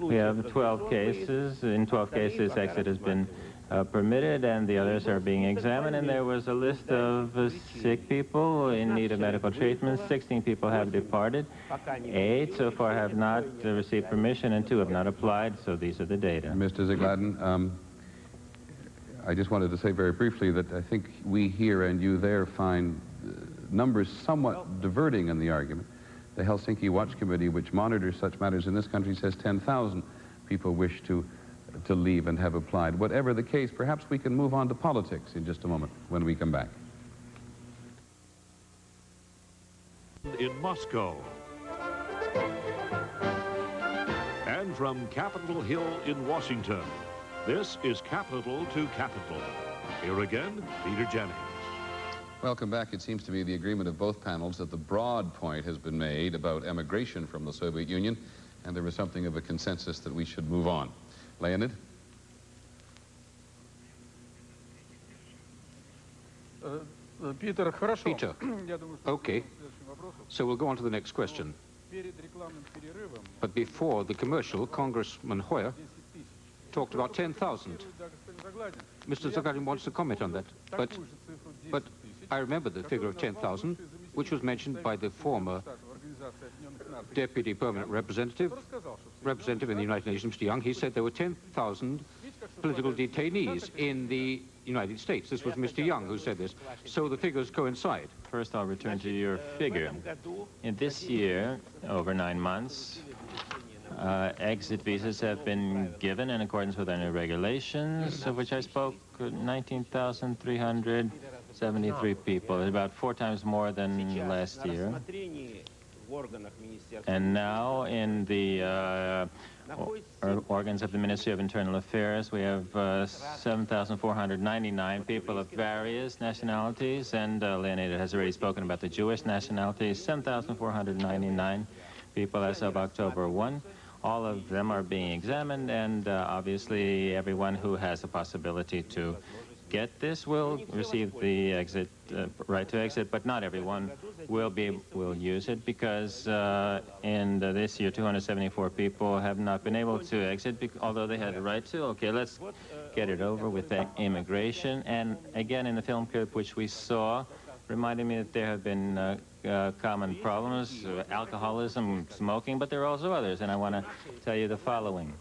We have 12 cases. In 12 cases, exit has been permitted, and the others are being examined. And there was a list of sick people in need of medical treatment. 16 people have departed. 8 so far have not received permission, and 2 have not applied. So these are the data. Mr. Zagladin, I just wanted to say very briefly that I think we here and you there find numbers somewhat diverting in the argument. The Helsinki Watch Committee, which monitors such matters in this country, says 10,000 people wish to leave and have applied. Whatever the case, perhaps we can move on to politics in just a moment when we come back. In Moscow. And from Capitol Hill in Washington, this is Capital to Capital. Here again, Peter Jennings. Welcome back. It seems to be the agreement of both panels that the broad point has been made about emigration from the Soviet Union, and there is something of a consensus that we should move on. Leonid? Peter, okay. So we'll go on to the next question. But before the commercial, Congressman Hoyer talked about 10,000. Mr. Zagladin wants to comment on that. But I remember the figure of 10,000, which was mentioned by the former Deputy Permanent Representative in the United Nations, Mr. Young. He said there were 10,000 political detainees in the United States. This was Mr. Young who said this. So the figures coincide. First, I'll return to your figure. In this year, over 9 months, exit visas have been given in accordance with our new regulations, of which I spoke, 19,373 people, about 4 times more than last year. And now in the organs of the Ministry of Internal Affairs, we have 7,499 people of various nationalities, and Leonid has already spoken about the Jewish nationalities, 7,499 people as of October 1. All of them are being examined, and obviously everyone who has the possibility to get this will receive the exit, right to exit, but not everyone will use it because in this year 274 people have not been able to exit, although they had the right to. Okay, let's get it over with that immigration. And again, in the film clip which we saw, reminded me that there have been common problems, alcoholism, smoking, but there are also others. And I want to tell you the following,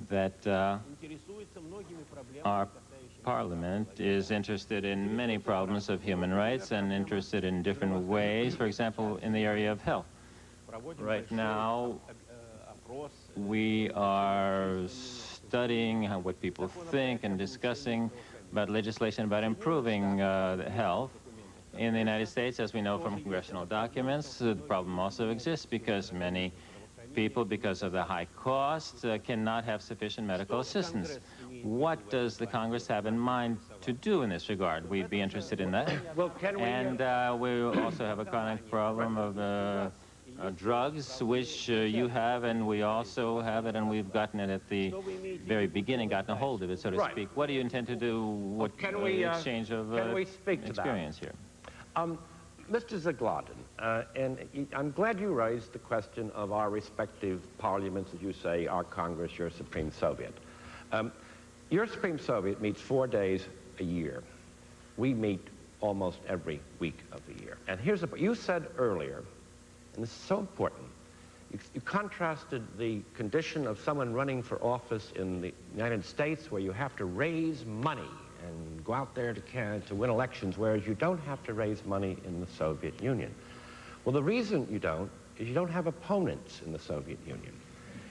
that our Parliament is interested in many problems of human rights and interested in different ways, for example, in the area of health. Right now, we are studying what people think and discussing about legislation about improving health. In the United States, as we know from congressional documents, the problem also exists because many people, because of the high costs, cannot have sufficient medical assistance. What does the Congress have in mind to do in this regard? We'd be interested in that. Well, can we... And we also have a chronic problem of drugs, which you have, and we also have it, and we've gotten it at the very beginning, gotten a hold of it, so to speak. What do you intend to do? What exchange of experience here? Mr. Zagladin, and I'm glad you raised the question of our respective parliaments, as you say, our Congress, your Supreme Soviet. Your Supreme Soviet meets 4 days a year. We meet almost every week of the year. And here's you said earlier, and this is so important, you contrasted the condition of someone running for office in the United States where you have to raise money and go out there to win elections, whereas you don't have to raise money in the Soviet Union. Well, the reason you don't is you don't have opponents in the Soviet Union.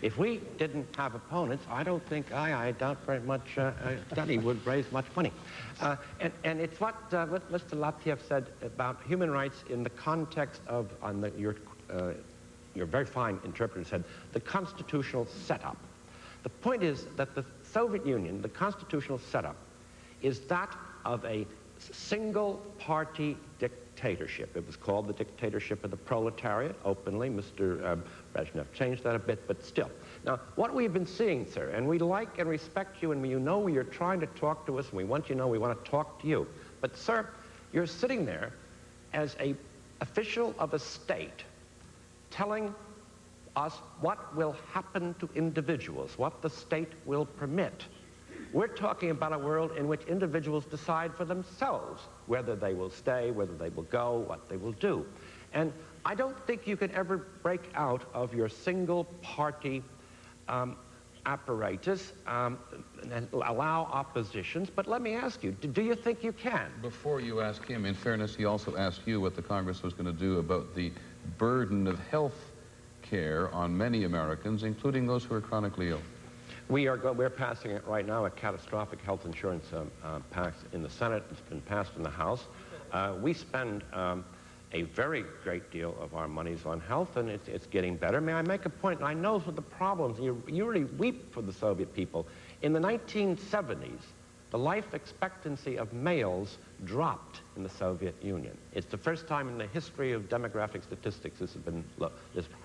If we didn't have opponents, I don't think, I doubt very much Steny would raise much money. And it's what Mr. Laptev said about human rights in the context of, your very fine interpreter said, the constitutional setup. The point is that the Soviet Union, the constitutional setup, is that of a single-party dictatorship. It was called the dictatorship of the proletariat, openly. Mr. Brezhnev changed that a bit, but still. Now, what we've been seeing, sir, and we like and respect you, and you know you're trying to talk to us, and we want you to know we want to talk to you. But, sir, you're sitting there as an official of a state telling us what will happen to individuals, what the state will permit. We're talking about a world in which individuals decide for themselves whether they will stay, whether they will go, what they will do. And I don't think you can ever break out of your single-party apparatus and allow oppositions. But let me ask you, do you think you can? Before you ask him, in fairness, he also asked you what the Congress was going to do about the burden of health care on many Americans, including those who are chronically ill. We're passing it right now, a catastrophic health insurance pact in the Senate. It's been passed in the House. We spend a very great deal of our monies on health, and it's getting better. May I make a point? I know what the problems, you really weep for the Soviet people. In the 1970s, the life expectancy of males dropped in the Soviet Union. It's the first time in the history of demographic statistics this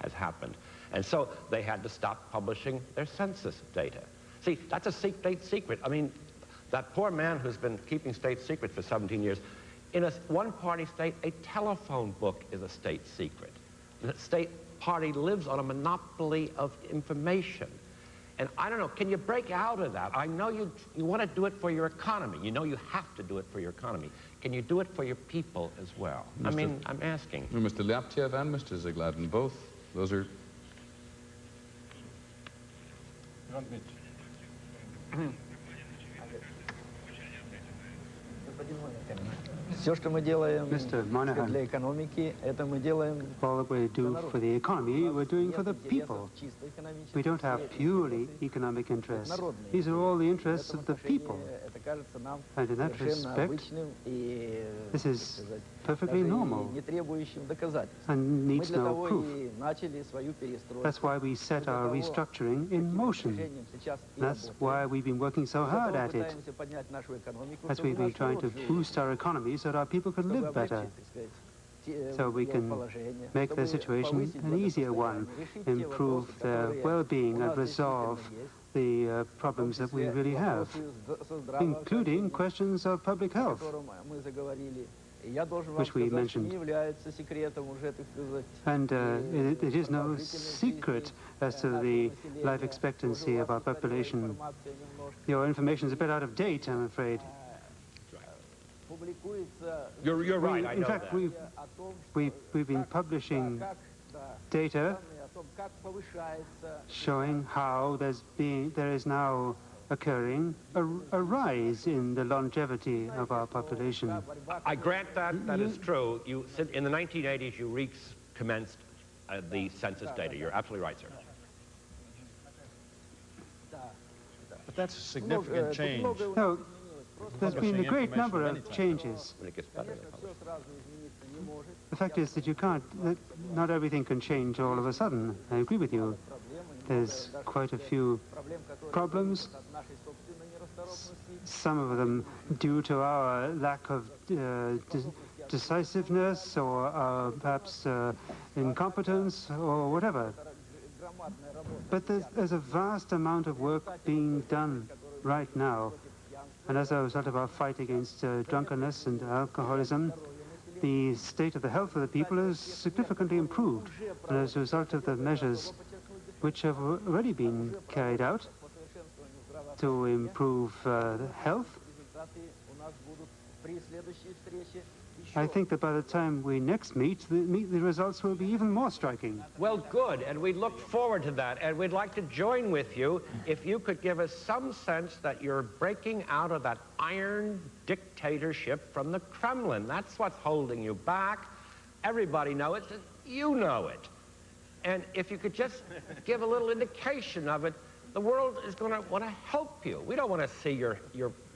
has happened. And so they had to stop publishing their census data. See, that's a state secret. I mean, that poor man who's been keeping state secret for 17 years, in a one-party state, a telephone book is a state secret. The state party lives on a monopoly of information. And I don't know, can you break out of that? I know you want to do it for your economy. You know you have to do it for your economy. Can you do it for your people as well? I mean, I'm asking. Mr. Laptev and Mr. Zagladin, both. Those are... Mr. Moynihan, all that we do for the economy, we're doing for the people. We don't have purely economic interests. These are all the interests of the people. And in that respect, this is perfectly normal and needs no proof. That's why we set our restructuring in motion. That's why we've been working so hard at it. As we've been trying to boost our economy so that our people can live better, so we can make their situation an easier one, improve their well-being and resolve the problems that we really have, including questions of public health, which we mentioned. And it is no secret as to the life expectancy of our population. Your information is a bit out of date, I'm afraid. You're right, I know in fact, that. we've been publishing data showing how there is now occurring a rise in the longevity of our population. I grant that is true. In the 1980s, you recommenced the census data. You're absolutely right, sir. But that's a significant change. No, there's been a great number of changes. The fact is that not everything can change all of a sudden. I agree with you. There's quite a few problems, some of them due to our lack of decisiveness or perhaps incompetence or whatever. But there's a vast amount of work being done right now. And as a result of our fight against drunkenness and alcoholism, the state of the health of the people has significantly improved. And as a result of the measures which have already been carried out to improve health, I think that by the time we next meet, the results will be even more striking. Well, good, and we look forward to that, and we'd like to join with you if you could give us some sense that you're breaking out of that iron dictatorship from the Kremlin. That's what's holding you back. Everybody knows it. You know it. And if you could just give a little indication of it, the world is going to want to help you. We don't want to see your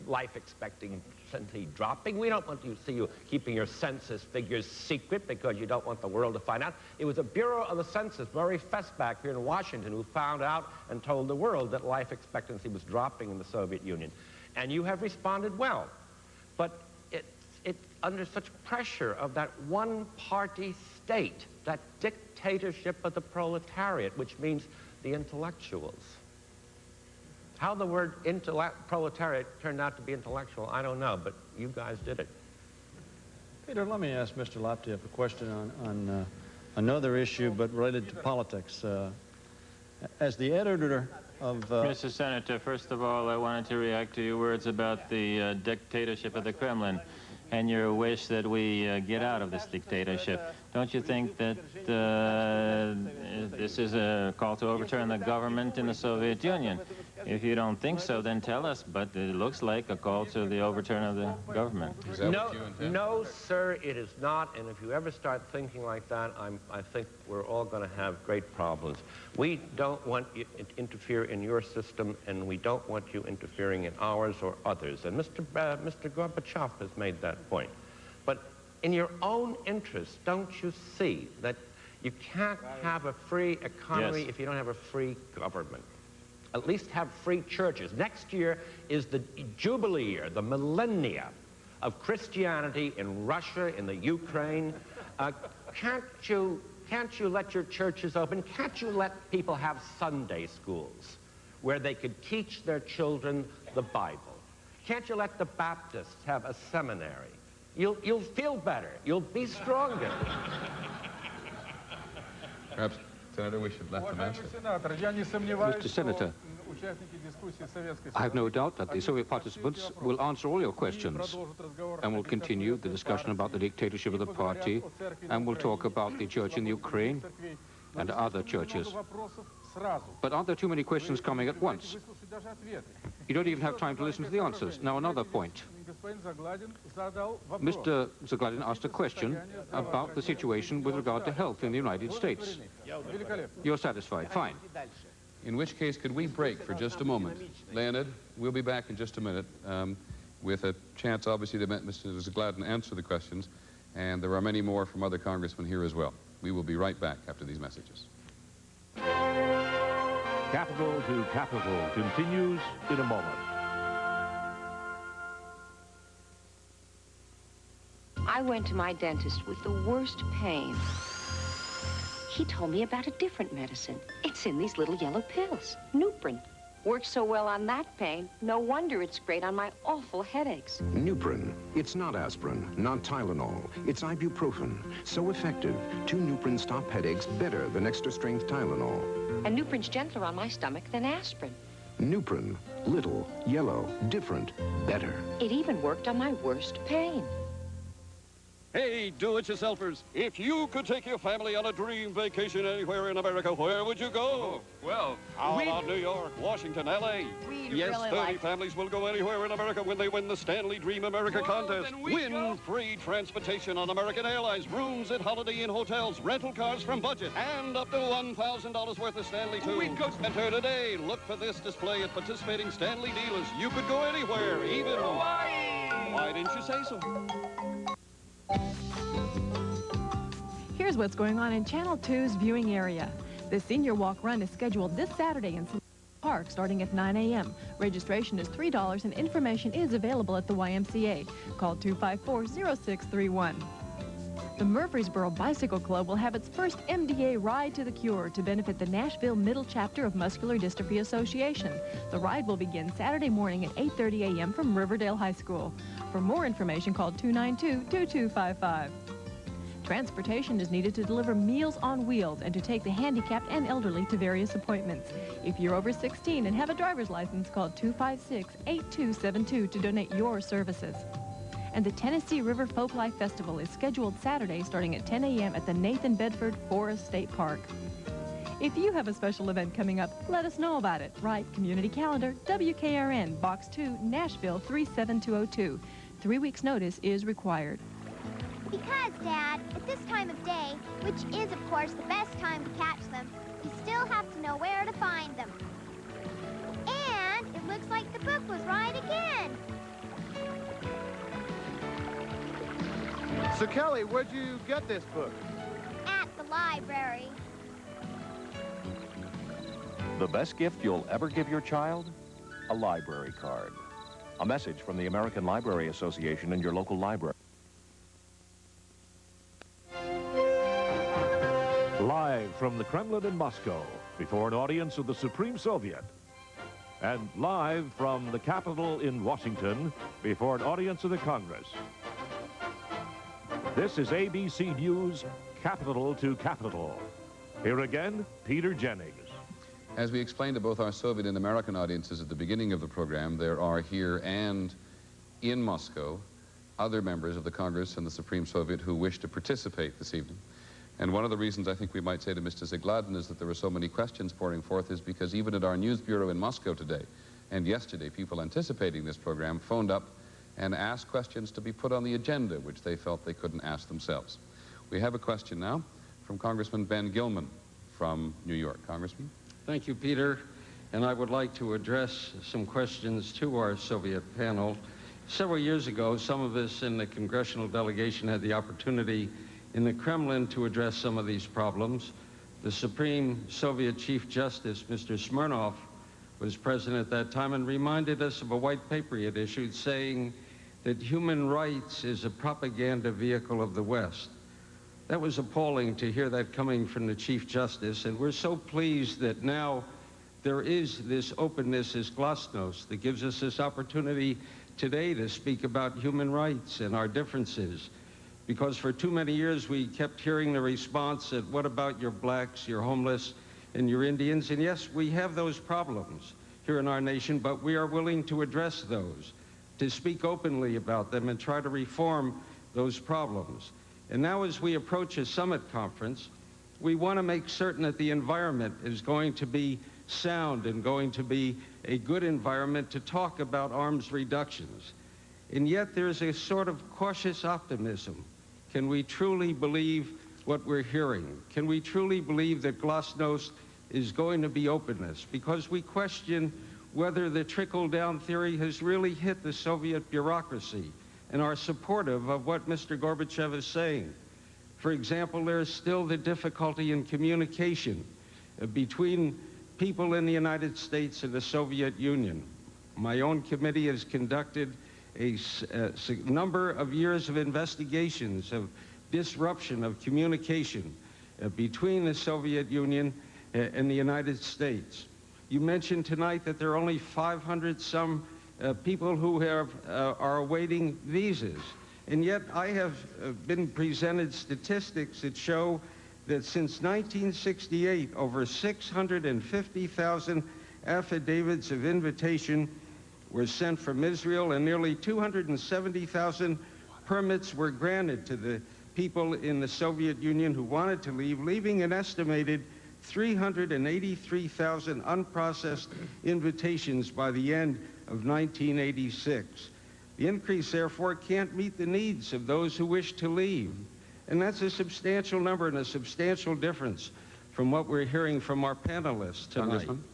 life expectancy dropping. We don't want to see you keeping your census figures secret because you don't want the world to find out. It was a Bureau of the Census, Murray Fessback here in Washington, who found out and told the world that life expectancy was dropping in the Soviet Union. And you have responded well. But it's under such pressure of that one-party state, that dictatorship of the proletariat, which means the intellectuals. How the word proletariat turned out to be intellectual, I don't know, but you guys did it. Peter, let me ask Mr. Laptev a question on another issue, but related to politics. As the editor of... Mr. Senator, first of all, I wanted to react to your words about the dictatorship of the Kremlin and your wish that we get out of this dictatorship. Don't you think that this is a call to overturn the government in the Soviet Union? If you don't think so, then tell us, but it looks like a call to the overturn of the government. No, sir, it is not, and if you ever start thinking like that, I think we're all going to have great problems. We don't want you to interfere in your system, and we don't want you interfering in ours or others, and Mr. Gorbachev has made that point. But in your own interest, don't you see that you can't have a free economy if you don't have a free government? At least have free churches. Next year is the Jubilee year, the millennia of Christianity in Russia, in the Ukraine. Can't you let your churches open? Can't you let people have Sunday schools where they could teach their children the Bible? Can't you let the Baptists have a seminary? You'll feel better. You'll be stronger. Perhaps, Senator, we should let them answer. Mr. Senator, I have no doubt that the Soviet participants will answer all your questions and will continue the discussion about the dictatorship of the party, and will talk about the church in Ukraine and other churches. But aren't there too many questions coming at once? You don't even have time to listen to the answers. Now, another point. Mr. Zagladin asked a question about the situation with regard to health in the United States. You're satisfied? Fine. In which case, could we break for just a moment? Leonid, we'll be back in just a minute with a chance, obviously, to let Mr. Zagladin answer the questions, and there are many more from other congressmen here as well. We will be right back after these messages. Capital to Capital continues in a moment. I went to my dentist with the worst pain. He told me about a different medicine. It's in these little yellow pills, Nuprin. Works so well on that pain, no wonder it's great on my awful headaches. Nuprin. It's not aspirin, not Tylenol. It's ibuprofen. So effective, 2 Nuprin stop headaches better than extra-strength Tylenol. And Nuprin's gentler on my stomach than aspirin. Nuprin. Little, yellow, different, better. It even worked on my worst pain. Hey, do-it-yourselfers, if you could take your family on a dream vacation anywhere in America, where would you go? Well, how about New York, Washington, L.A.? Yes, really 30 families will go anywhere in America when they win the Stanley Dream America contest. Win free transportation on American Airlines, rooms at Holiday Inn hotels, rental cars from Budget, and up to $1,000 worth of Stanley tunes. Enter today. Look for this display at participating Stanley dealers. You could go anywhere, even Hawaii. Why didn't you say so? Here's what's going on in Channel 2's viewing area. The Senior Walk Run is scheduled this Saturday in Park starting at 9 a.m. Registration is $3 and information is available at the YMCA. Call 254-0631. The Murfreesboro Bicycle Club will have its first MDA Ride to the Cure to benefit the Nashville Middle Chapter of Muscular Dystrophy Association. The ride will begin Saturday morning at 8:30 a.m. from Riverdale High School. For more information, call 292-2255. Transportation is needed to deliver Meals on Wheels and to take the handicapped and elderly to various appointments. If you're over 16 and have a driver's license, call 256-8272 to donate your services. And the Tennessee River Folklife Festival is scheduled Saturday starting at 10 a.m. at the Nathan Bedford Forest State Park. If you have a special event coming up, let us know about it. Write Community Calendar, WKRN, Box 2, Nashville 37202. 3 weeks' notice is required. Because, Dad, at this time of day, which is, of course, the best time to catch them, you still have to know where to find them. And it looks like the book was right again. So, Kelly, where'd you get this book? At the library. The best gift you'll ever give your child? A library card. A message from the American Library Association and your local library. Live from the Kremlin in Moscow, before an audience of the Supreme Soviet. And live from the Capitol in Washington, before an audience of the Congress. This is ABC News, Capital to Capital. Here again, Peter Jennings. As we explained to both our Soviet and American audiences at the beginning of the program, there are here and in Moscow other members of the Congress and the Supreme Soviet who wish to participate this evening. And one of the reasons I think we might say to Mr. Zagladin is that there were so many questions pouring forth is because even at our news bureau in Moscow today and yesterday, people anticipating this program phoned up and asked questions to be put on the agenda, which they felt they couldn't ask themselves. We have a question now from Congressman Ben Gilman from New York. Congressman? Thank you, Peter. And I would like to address some questions to our Soviet panel. Several years ago, some of us in the congressional delegation had the opportunity in the Kremlin to address some of these problems. The Supreme Soviet Chief Justice, Mr. Smirnov, was present at that time and reminded us of a white paper he had issued saying that human rights is a propaganda vehicle of the West. That was appalling to hear that coming from the Chief Justice, and we're so pleased that now there is this openness, this glasnost, that gives us this opportunity today to speak about human rights and our differences. Because for too many years we kept hearing the response that, what about your blacks, your homeless, and your Indians? And yes, we have those problems here in our nation, but we are willing to address those, to speak openly about them and try to reform those problems. And now as we approach a summit conference, we want to make certain that the environment is going to be sound and going to be a good environment to talk about arms reductions. And yet there's a sort of cautious optimism. Can we truly believe what we're hearing? Can we truly believe that glasnost is going to be openness? Because we question whether the trickle-down theory has really hit the Soviet bureaucracy and are supportive of what Mr. Gorbachev is saying. For example, there is still the difficulty in communication between people in the United States and the Soviet Union. My own committee has conducted a number of years of investigations of disruption of communication between the Soviet Union and the United States. You mentioned tonight that there are only 500 some people who are awaiting visas. And yet I have been presented statistics that show that since 1968, over 650,000 affidavits of invitation were sent from Israel, and nearly 270,000 permits were granted to the people in the Soviet Union who wanted to leave, leaving an estimated 383,000 unprocessed invitations by the end of 1986. The increase, therefore, can't meet the needs of those who wish to leave. And that's a substantial number and a substantial difference from what we're hearing from our panelists tonight. Congressman?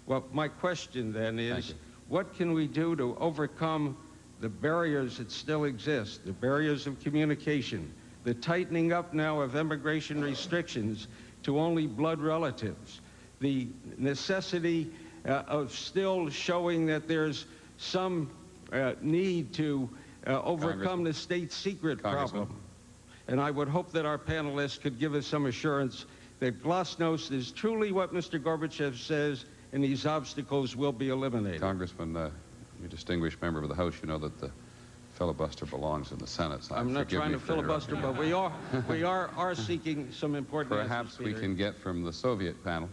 Well, my question then is, what can we do to overcome the barriers that still exist, the barriers of communication, the tightening up now of immigration restrictions to only blood relatives, the necessity of still showing that there's some need to overcome the state secret problem? And I would hope that our panelists could give us some assurance that glasnost is truly what Mr. Gorbachev says, and these obstacles will be eliminated. Congressman, you distinguished member of the House, you know that the filibuster belongs in the Senate. So I'm not trying to filibuster, but we are seeking some important Perhaps we can get from the Soviet panel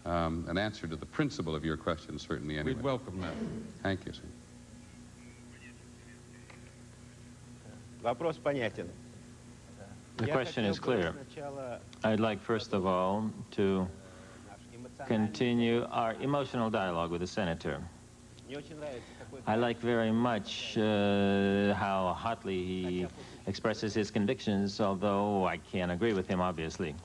an answer to the principle of your question, certainly anyway. We'd welcome that. Thank you, sir. Вопрос понятен. The question is clear. I'd like, first of all, to continue our emotional dialogue with the senator. I like very much how hotly he expresses his convictions, although I can't agree with him, obviously.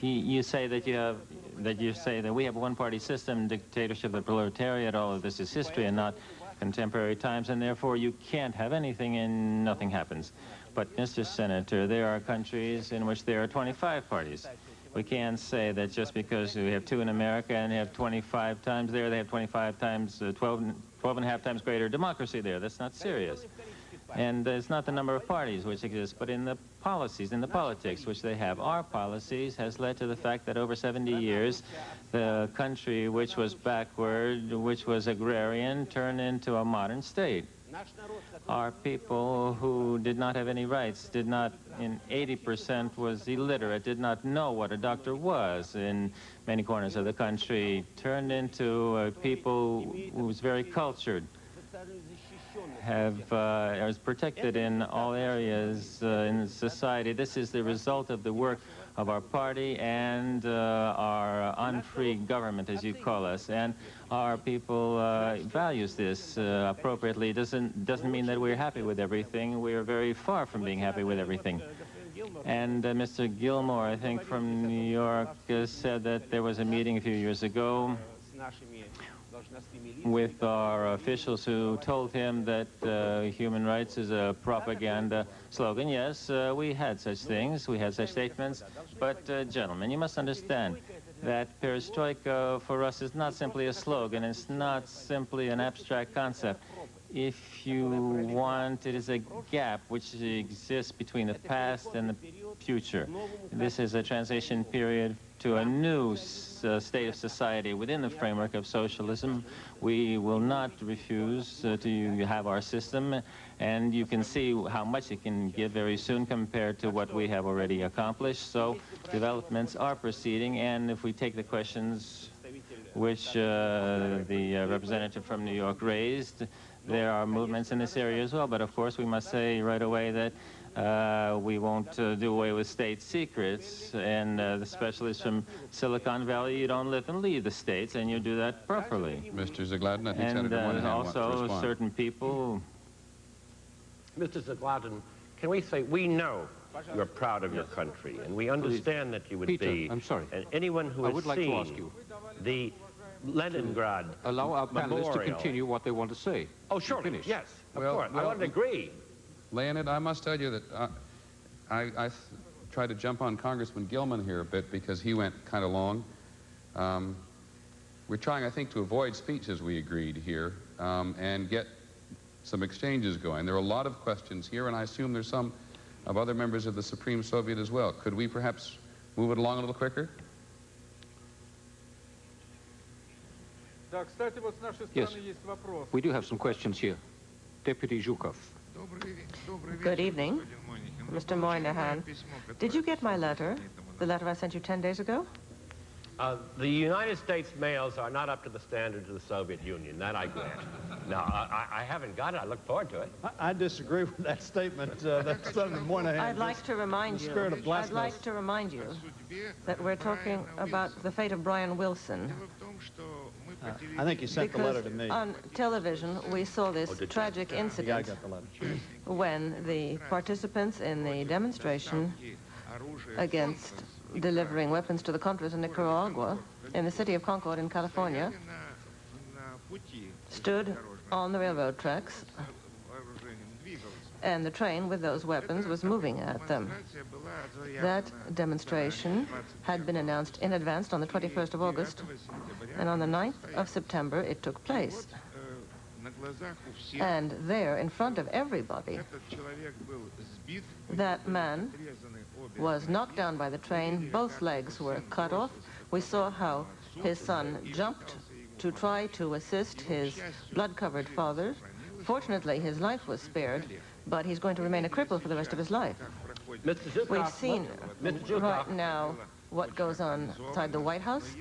You say that we have a one-party system, dictatorship, the proletariat, all of this is history and not contemporary times, and therefore you can't have anything and nothing happens. But, Mr. Senator, there are countries in which there are 25 parties. We can't say that just because we have 2 in America and have 25 times there, they have 25 times, 12 and a half times greater democracy there. That's not serious. And it's not the number of parties which exist, but in the policies, in the politics which they have. Our policies has led to the fact that over 70 years, the country which was backward, which was agrarian, turned into a modern state. Our people who did not have any rights, did not, in 80% was illiterate, did not know what a doctor was in many corners of the country, turned into people who was very cultured, are protected in all areas in society. This is the result of the work of our party and our unfree government, as you call us. And our people values this appropriately. Doesn't mean that we're happy with everything. We are very far from being happy with everything. And Mr. Gilmore, I think from New York, said that there was a meeting a few years ago with our officials who told him that human rights is a propaganda slogan. Yes, we had such things, we had such statements, but gentlemen, you must understand that perestroika for us is not simply a slogan, it's not simply an abstract concept. If you want, it is a gap which exists between the past and the future. This is a transition period to a new state of society within the framework of socialism. We will not refuse to have our system, and you can see how much it can give very soon compared to what we have already accomplished. So developments are proceeding, and if we take the questions which the representative from New York raised, there are movements in this area as well. But of course we must say right away that we won't do away with state secrets, and the specialists from Silicon Valley, you don't let them leave the states, and you do that properly. Mr. Zagladin, I think and Senator Moynihan wants to also respond. certain people. Mr. Zagladin, can we say we know you're proud of your country, and we understand that you would Peter, be. I'm sorry. And anyone who I has would like seen to ask you the Leningrad allow our panelists to memorial. continue what they want to say. Oh, sure. Yes, of course. I would agree. Leonid, I must tell you that I tried to jump on Congressman Gilman here a bit because he went kind of long. We're trying, I think, to avoid speech as we agreed here and get some exchanges going. There are a lot of questions here, and I assume there's some of other members of the Supreme Soviet as well. Could we perhaps move it along a little quicker? Yes, we do have some questions here. Deputy Zhukov. Good evening, Mr. Moynihan. Did you get my letter, the letter I sent you 10 days ago? The United States mails are not up to the standards of the Soviet Union. That I grant. No, I haven't got it. I look forward to it. I disagree with that statement. That's Senator Moynihan. I'd like to remind you. I'd like to remind you that we're talking about the fate of Brian Wilson. I think you sent the letter to me. On television, we saw this tragic incident Yeah, I got the letter. when the participants in the demonstration against delivering weapons to the Contras in Nicaragua, in the city of Concord in California, stood on the railroad tracks, and the train with those weapons was moving at them. That demonstration had been announced in advance on the 21st of August, and on the 9th of September it took place. And there, in front of everybody, that man was knocked down by the train. Both legs were cut off. We saw how his son jumped to try to assist his blood-covered father. Fortunately, his life was spared, but he's going to remain a cripple for the rest of his life. We've seen right now what goes on inside the White House.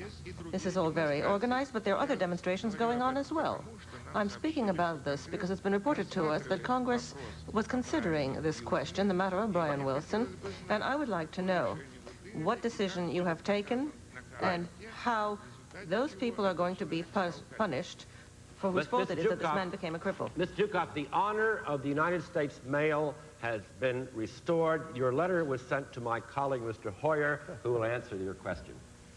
This is all very organized, but there are other demonstrations going on as well. I'm speaking about this because it's been reported to us that Congress was considering this question, the matter of Brian Wilson, and I would like to know what decision you have taken and how those people are going to be punished for whose fault it is that this man became a cripple. Mr. Zhukov, the honor of the United States mail has been restored. Your letter was sent to my colleague, Mr. Hoyer, who will answer your question.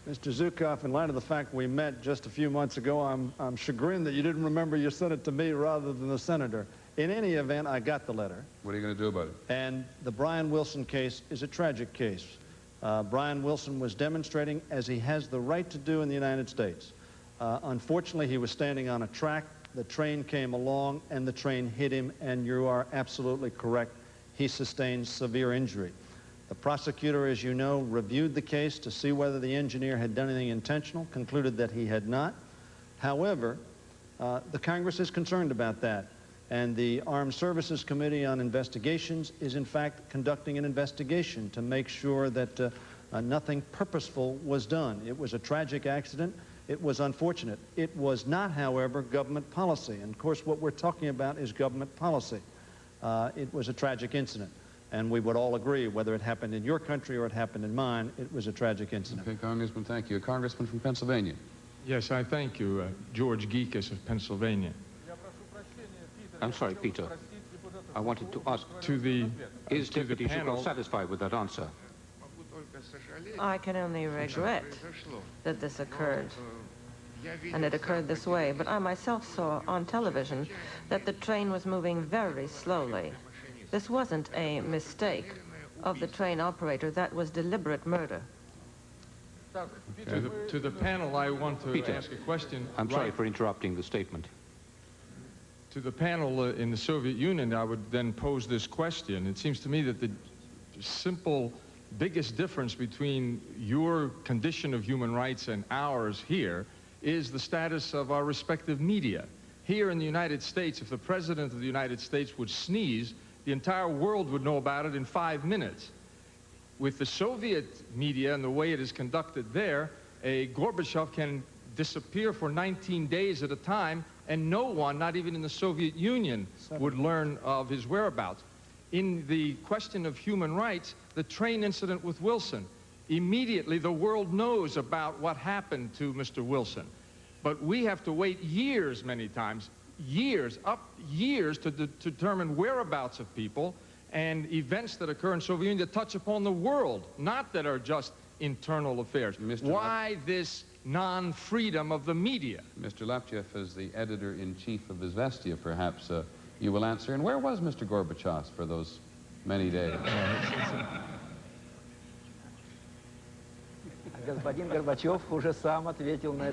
Mr. Zhukov, in light of the fact we met just a few months ago, I'm chagrined that you didn't remember you sent it to me rather than the senator. In any event, I got the letter. What are you going to do about it? And the Brian Wilson case is a tragic case. Brian Wilson was demonstrating, as he has the right to do in the United States. Unfortunately, he was standing on a track. The train came along, and the train hit him, and you are absolutely correct. He sustained severe injury. The prosecutor, as you know, reviewed the case to see whether the engineer had done anything intentional, concluded that he had not. However, the Congress is concerned about that, and the Armed Services Committee on Investigations is, in fact, conducting an investigation to make sure that nothing purposeful was done. It was a tragic accident. It was unfortunate. It was not, however, government policy. And, of course, what we're talking about is government policy. It was a tragic incident. And we would all agree, whether it happened in your country or it happened in mine, it was a tragic incident. Okay, Congressman, thank you. A congressman from Pennsylvania. Yes, I thank you, George Geekus of Pennsylvania. I'm sorry, Peter. I wanted to ask, is to Deputy Zhukov satisfied with that answer? I can only regret that this occurred, and it occurred this way, but I myself saw on television that the train was moving very slowly. This wasn't a mistake of the train operator. That was deliberate murder. To the panel, I want to Peter, ask a question. I'm sorry for interrupting the statement. To the panel in the Soviet Union, I would then pose this question. It seems to me that the simple biggest difference between your condition of human rights and ours here is the status of our respective media. Here in the United States, if the President of the United States would sneeze, the entire world would know about it in 5 minutes. With the Soviet media and the way it is conducted there, a Gorbachev can disappear for 19 days at a time, and no one, not even in the Soviet Union, would learn of his whereabouts. In the question of human rights, the train incident with Wilson, immediately the world knows about what happened to Mr. Wilson. But we have to wait years, many times, years to determine whereabouts of people and events that occur in Soviet Union that touch upon the world, not that are just internal affairs. Why this non-freedom of the media? Mr. Laptev, as the editor-in-chief of Izvestia, perhaps you will answer. And where was Mr. Gorbachev for those many days?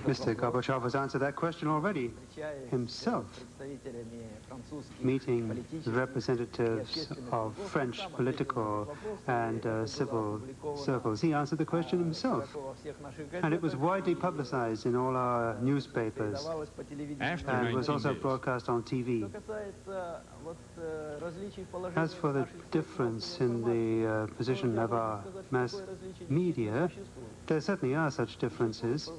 Mr. Gorbachev has answered that question already himself, meeting representatives of French political and civil circles. He answered the question himself, and it was widely publicized in all our newspapers and was also broadcast on TV. As for the difference in the position of our mass media, there certainly are such differences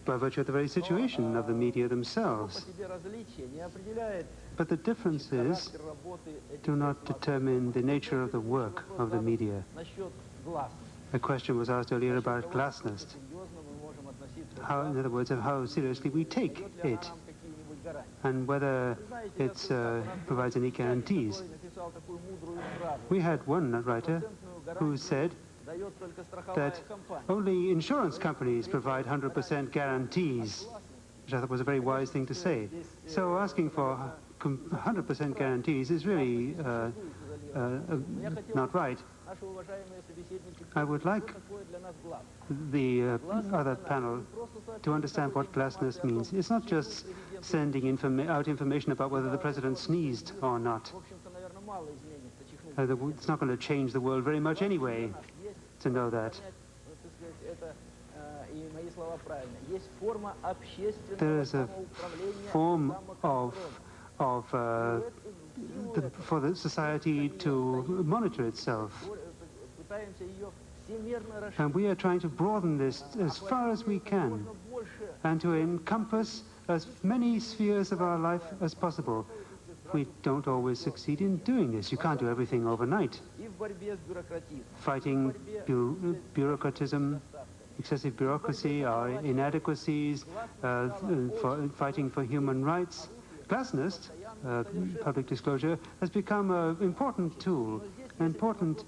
by virtue of the very situation of the media themselves. But the differences do not determine the nature of the work of the media. A question was asked earlier about glasnost. How, in other words, of how seriously we take it, and whether it provides any guarantees. We had one writer who said that only insurance companies provide 100% guarantees, which I thought was a very wise thing to say. So asking for 100% guarantees is really not right. I would like the other panel to understand what glasnost means. It's not just sending out information about whether the president sneezed or not. It's not going to change the world very much anyway to know that. There is a form for the society to monitor itself. And we are trying to broaden this as far as we can and to encompass as many spheres of our life as possible. We don't always succeed in doing this. You can't do everything overnight. Fighting bureaucratism, excessive bureaucracy, our inadequacies, fighting for human rights. Glasnost, public disclosure, has become an important tool, an important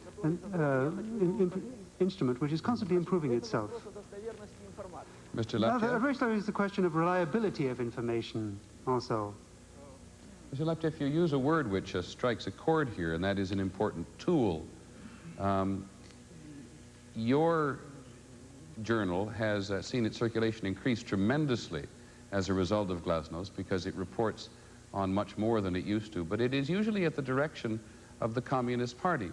instrument which is constantly improving itself. Mr. Laptev? Now, there is the question of reliability of information also. Mr. Laptev, you use a word which strikes a chord here, and that is an important tool. Your journal has seen its circulation increase tremendously as a result of glasnost, because it reports on much more than it used to, but it is usually at the direction of the Communist Party.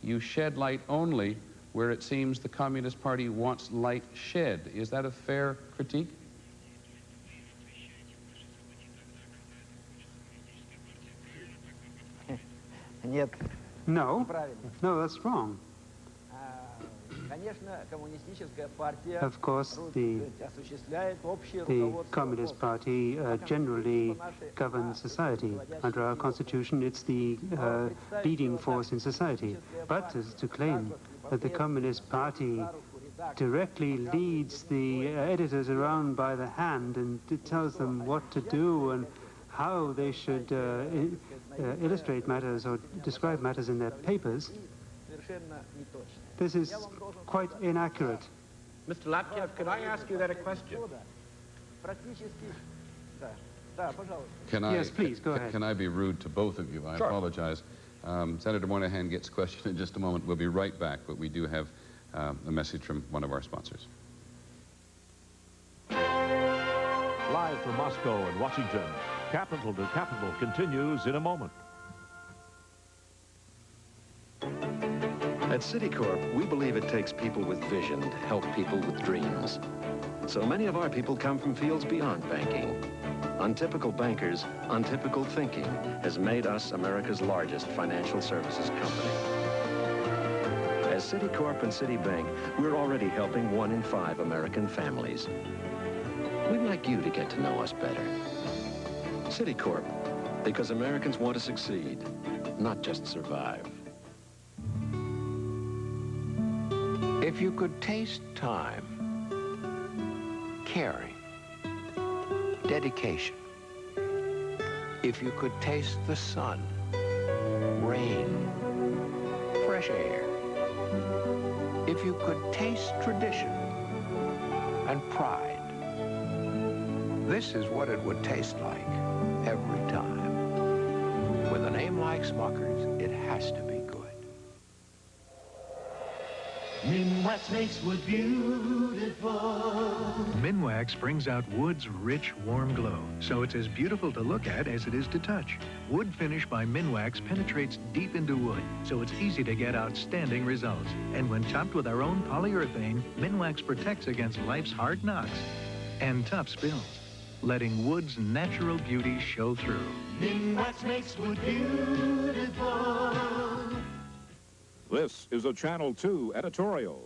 You shed light only where it seems the Communist Party wants light shed. Is that a fair critique? No, that's wrong. Of course, the Communist Party generally governs society. Under our constitution, it's the leading force in society. But to claim that the Communist Party directly leads the editors around by the hand and tells them what to do and how they should illustrate matters or describe matters in their papers, this is quite inaccurate. Mr. Laptev, could I ask you that a question? Yes, please, go ahead. Can I be rude to both of you? I Sure. apologize. Senator Moynihan gets a question in just a moment. We'll be right back, but we do have a message from one of our sponsors. Live from Moscow and Washington, Capital to Capital continues in a moment. At Citicorp, we believe it takes people with vision to help people with dreams. So many of our people come from fields beyond banking. Untypical bankers, untypical thinking has made us America's largest financial services company. As Citicorp and Citibank, we're already helping 1 in 5 American families. We'd like you to get to know us better. Citicorp, because Americans want to succeed, not just survive. If you could taste time, caring, dedication, if you could taste the sun, rain, fresh air, if you could taste tradition and pride, this is what it would taste like every time. With a name like Smucker's, it has to be good. Minwax makes wood beautiful. Minwax brings out wood's rich, warm glow, so it's as beautiful to look at as it is to touch. Wood finish by Minwax penetrates deep into wood, so it's easy to get outstanding results. And when topped with our own polyurethane, Minwax protects against life's hard knocks and tough spills, letting wood's natural beauty show through. Minwax makes wood beautiful. This is a Channel 2 editorial.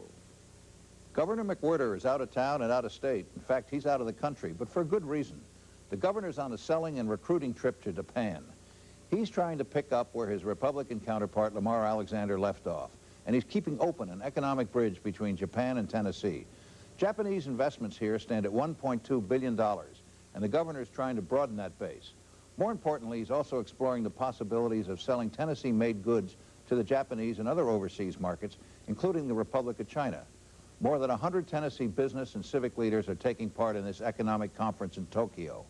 Governor McWhirter is out of town and out of state. In fact, he's out of the country, but for a good reason. The governor's on a selling and recruiting trip to Japan. He's trying to pick up where his Republican counterpart, Lamar Alexander, left off. And he's keeping open an economic bridge between Japan and Tennessee. Japanese investments here stand at $1.2 billion, and the governor's trying to broaden that base. More importantly, he's also exploring the possibilities of selling Tennessee-made goods to the Japanese and other overseas markets, including the Republic of China. More than 100 Tennessee business and civic leaders are taking part in this economic conference in Tokyo.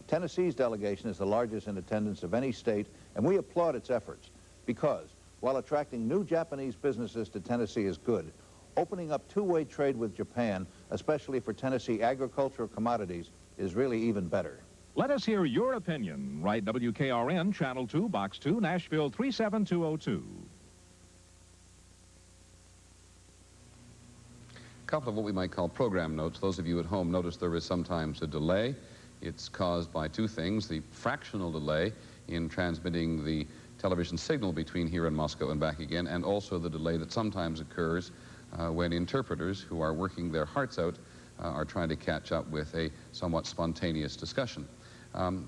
Tennessee's delegation is the largest in attendance of any state, and we applaud its efforts because, while attracting new Japanese businesses to Tennessee is good, opening up two-way trade with Japan, especially for Tennessee agricultural commodities, is really even better. Let us hear your opinion. Write WKRN, Channel 2, Box 2, Nashville 37202. A couple of what we might call program notes. Those of you at home notice there is sometimes a delay. It's caused by two things: the fractional delay in transmitting the television signal between here and Moscow and back again, and also the delay that sometimes occurs when interpreters who are working their hearts out are trying to catch up with a somewhat spontaneous discussion.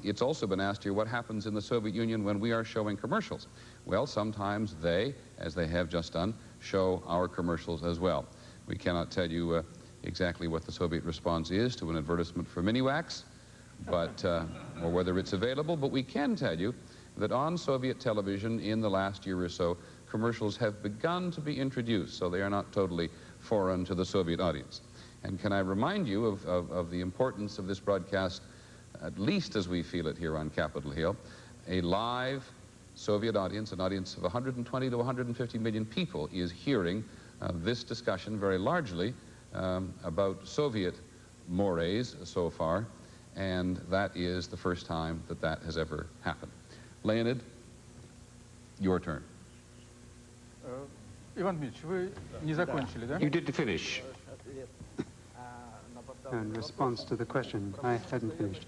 It's also been asked here what happens in the Soviet Union when we are showing commercials. Well, sometimes they, as they have just done, show our commercials as well. We cannot tell you exactly what the Soviet response is to an advertisement for Miniwax, but, or whether it's available, but we can tell you that on Soviet television in the last year or so, commercials have begun to be introduced, so they are not totally foreign to the Soviet audience. And can I remind you of the importance of this broadcast, at least as we feel it here on Capitol Hill, a live Soviet audience, an audience of 120 to 150 million people, is hearing this discussion very largely about Soviet mores so far, and that is the first time that that has ever happened. Leonid, your turn. Иван Дмитриевич, вы не закончили, да? You didn't finish. In response to the question, I hadn't finished.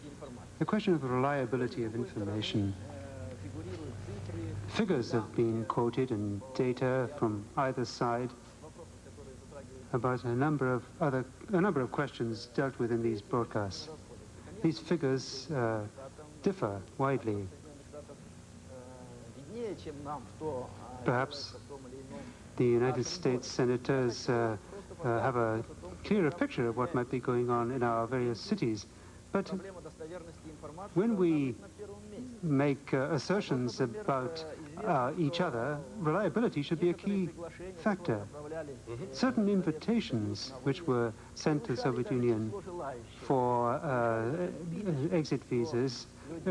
The question of the reliability of information. Figures have been quoted and data from either side about a number of questions dealt with in these broadcasts. These figures differ widely. Perhaps the United States senators have a clearer picture of what might be going on in our various cities. But when we make assertions about each other, reliability should be a key factor. Certain invitations which were sent to the Soviet Union for exit visas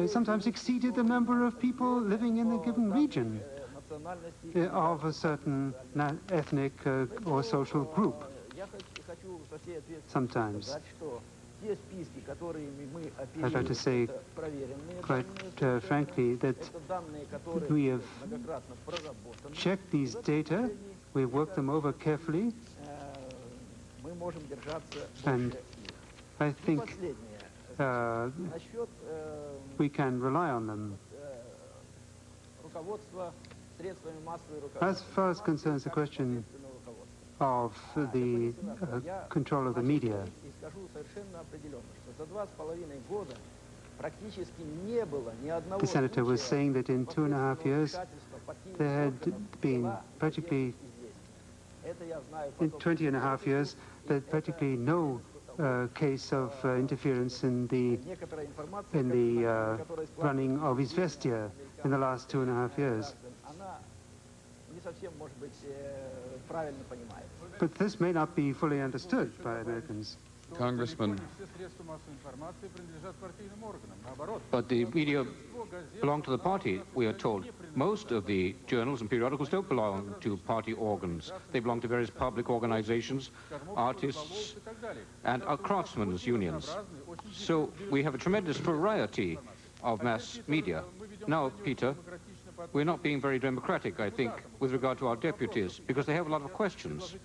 sometimes exceeded the number of people living in a given region of a certain ethnic or social group. Sometimes. I'd like to say quite frankly that we have checked these data, we've worked them over carefully, and I think we can rely on them. As far as concerns the question of the control of the media, the senator was saying that in 2.5 years there had been practically, in 20.5 years, there had practically no case of interference in the running of Izvestia in the last 2.5 years. But this may not be fully understood by Americans. Congressman. But the media belong to the party, we are told. Most of the journals and periodicals don't belong to party organs. They belong to various public organizations, artists, and craftsmen's unions. So we have a tremendous variety of mass media. Now, Peter, we're not being very democratic, I think, with regard to our deputies, because they have a lot of questions.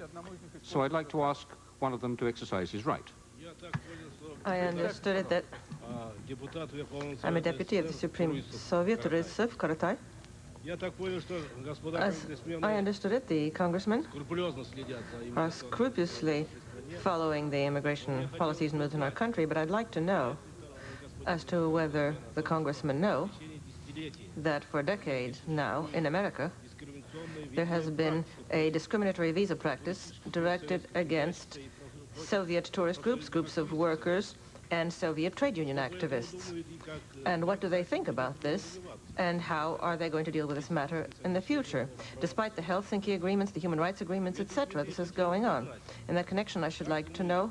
So I'd like to ask one of them to exercise his right. I understood it that I'm a deputy of the Supreme Soviet, Rysev Karatai. As I understood it, the congressmen are scrupulously following the immigration policies and moves in our country, but I'd like to know as to whether the congressmen know that for decades now in America there has been a discriminatory visa practice directed against Soviet tourist groups, groups of workers, and Soviet trade union activists. And what do they think about this, and how are they going to deal with this matter in the future? Despite the Helsinki agreements, the human rights agreements, etc., this is going on. In that connection, I should like to know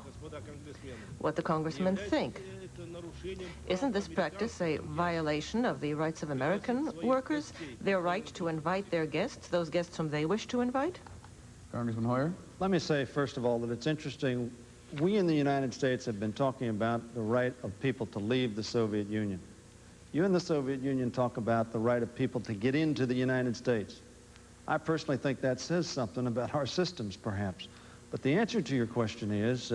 what the congressmen think. Isn't this practice a violation of the rights of American workers, their right to invite their guests, those guests whom they wish to invite? Congressman Hoyer? Let me say, first of all, that it's interesting. We in the United States have been talking about the right of people to leave the Soviet Union. You in the Soviet Union talk about the right of people to get into the United States. I personally think that says something about our systems, perhaps. But the answer to your question is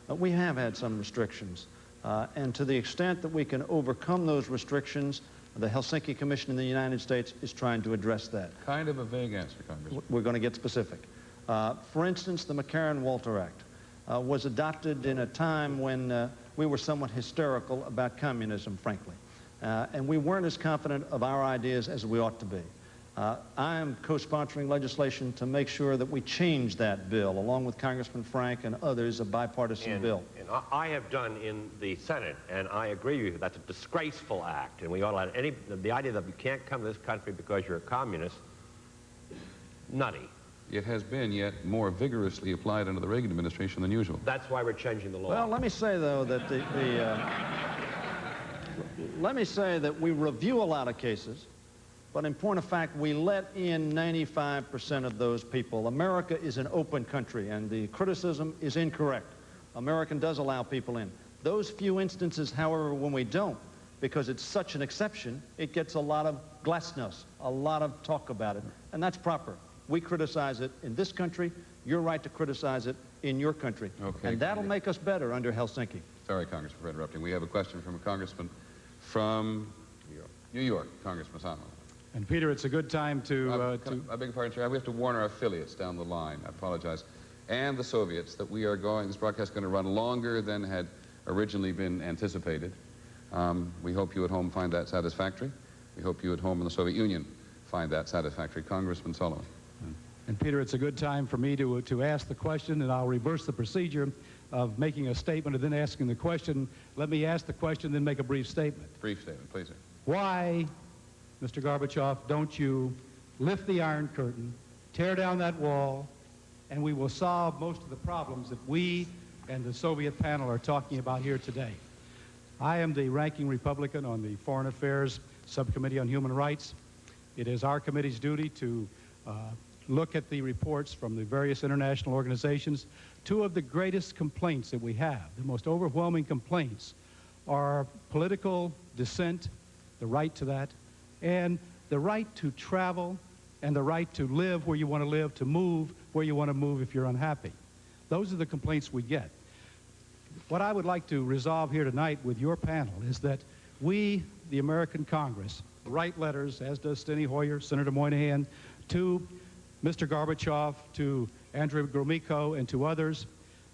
we have had some restrictions. And to the extent that we can overcome those restrictions, the Helsinki Commission in the United States is trying to address that. Kind of a vague answer, Congressman. We're going to get specific. For instance, the McCarran-Walter Act was adopted in a time when we were somewhat hysterical about communism, frankly. And we weren't as confident of our ideas as we ought to be. I am co-sponsoring legislation to make sure that we change that bill, along with Congressman Frank and others, a bipartisan bill. And I have done in the Senate, and I agree with you, that's a disgraceful act, and we ought to let the idea that you can't come to this country because you're a communist, nutty. It has been yet more vigorously applied under the Reagan administration than usual. That's why we're changing the law. Well, let me say, though, that let me say that we review a lot of cases, but in point of fact, we let in 95% of those people. America is an open country, and the criticism is incorrect. America does allow people in. Those few instances, however, when we don't, because it's such an exception, it gets a lot of glasnost, a lot of talk about it, and that's proper. We criticize it in this country. You're right to criticize it in your country. Okay, and that'll make us better under Helsinki. Sorry, Congressman, for interrupting. We have a question from a congressman from New York, Congressman Steny. And Peter, it's a good time to... I beg your pardon, sir. We have to warn our affiliates down the line. I apologize. And the Soviets that we are going, this broadcast is going to run longer than had originally been anticipated. We hope you at home find that satisfactory. We hope you at home in the Soviet Union find that satisfactory. Congressman Sullivan. And Peter, it's a good time for me to ask the question, and I'll reverse the procedure of making a statement and then asking the question. Let me ask the question, then make a brief statement. Brief statement, please, sir. Why, Mr. Gorbachev, don't you lift the Iron Curtain, tear down that wall, and we will solve most of the problems that we and the Soviet panel are talking about here today. I am the ranking Republican on the Foreign Affairs Subcommittee on Human Rights. It is our committee's duty to look at the reports from the various international organizations. Two of the greatest complaints that we have, the most overwhelming complaints, are political dissent, the right to that, and the right to travel and the right to live where you want to live, to move where you want to move if you're unhappy. Those are the complaints we get. What I would like to resolve here tonight with your panel is that we, the American Congress, write letters, as does Steny Hoyer, Senator Moynihan, to Mr. Gorbachev, to Andrei Gromyko, and to others.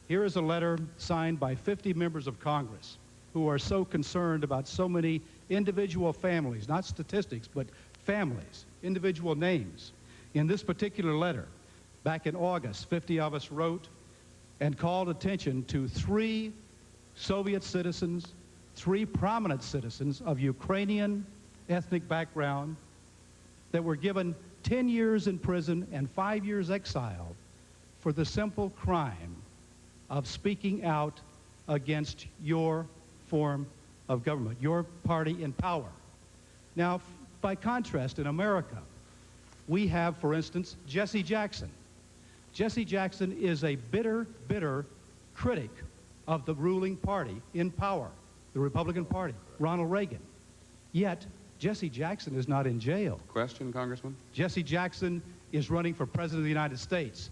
Here is a letter signed by 50 members of Congress who are so concerned about so many individual families, not statistics, but families, individual names. In this particular letter, back in August, 50 of us wrote and called attention to 3 Soviet citizens, 3 prominent citizens of Ukrainian ethnic background that were given 10 years in prison and 5 years exile for the simple crime of speaking out against your form of government, your party in power. Now, by contrast, in America, we have, for instance, Jesse Jackson. Jesse Jackson is a bitter, bitter critic of the ruling party in power, the Republican Party, Ronald Reagan. Yet, Jesse Jackson is not in jail. Question, Congressman? Jesse Jackson is running for President of the United States.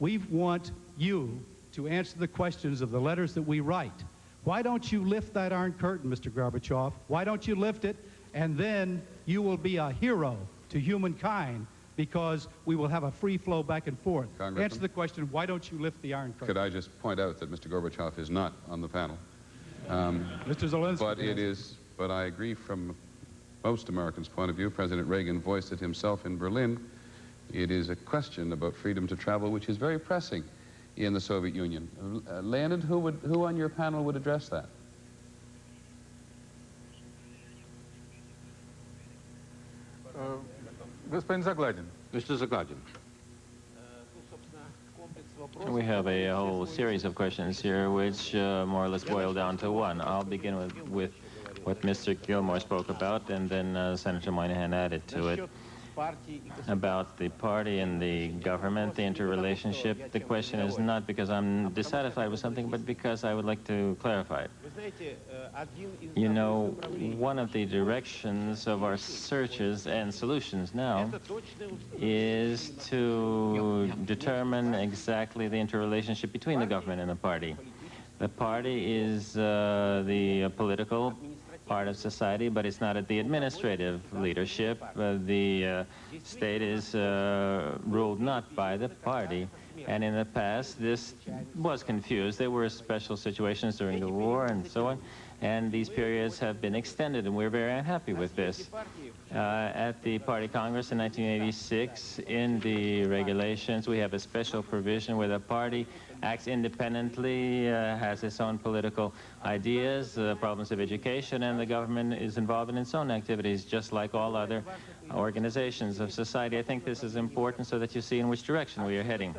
We want you to answer the questions of the letters that we write. Why don't you lift that Iron Curtain, Mr. Gorbachev? Why don't you lift it, and then you will be a hero to humankind, because we will have a free flow back and forth. Answer the question, why don't you lift the Iron Curtain? Could I just point out that Mr. Gorbachev is not on the panel? Mr. Zelensky. But I agree from most Americans' point of view. President Reagan voiced it himself in Berlin. It is a question about freedom to travel, which is very pressing in the Soviet Union. Leonid, who on your panel would address that? Господин Zagladin. Mr. Zagladin. We have a whole series of questions here, which more or less boil down to one. I'll begin with what Mr. Gilmore spoke about, and then Senator Moynihan added to it. About the party and the government, the interrelationship. The question is not because I'm dissatisfied with something, but because I would like to clarify it. You know, one of the directions of our searches and solutions now is to determine exactly the interrelationship between the government and the party. The party is the political part of society, but it's not at the administrative leadership. The state is ruled not by the party. And in the past, this was confused. There were special situations during the war and so on. And these periods have been extended, and we're very unhappy with this. At the Party Congress in 1986, in the regulations, we have a special provision where the party acts independently, has its own political ideas, problems of education, and the government is involved in its own activities, just like all other organizations of society. I think this is important so that you see in which direction we are heading.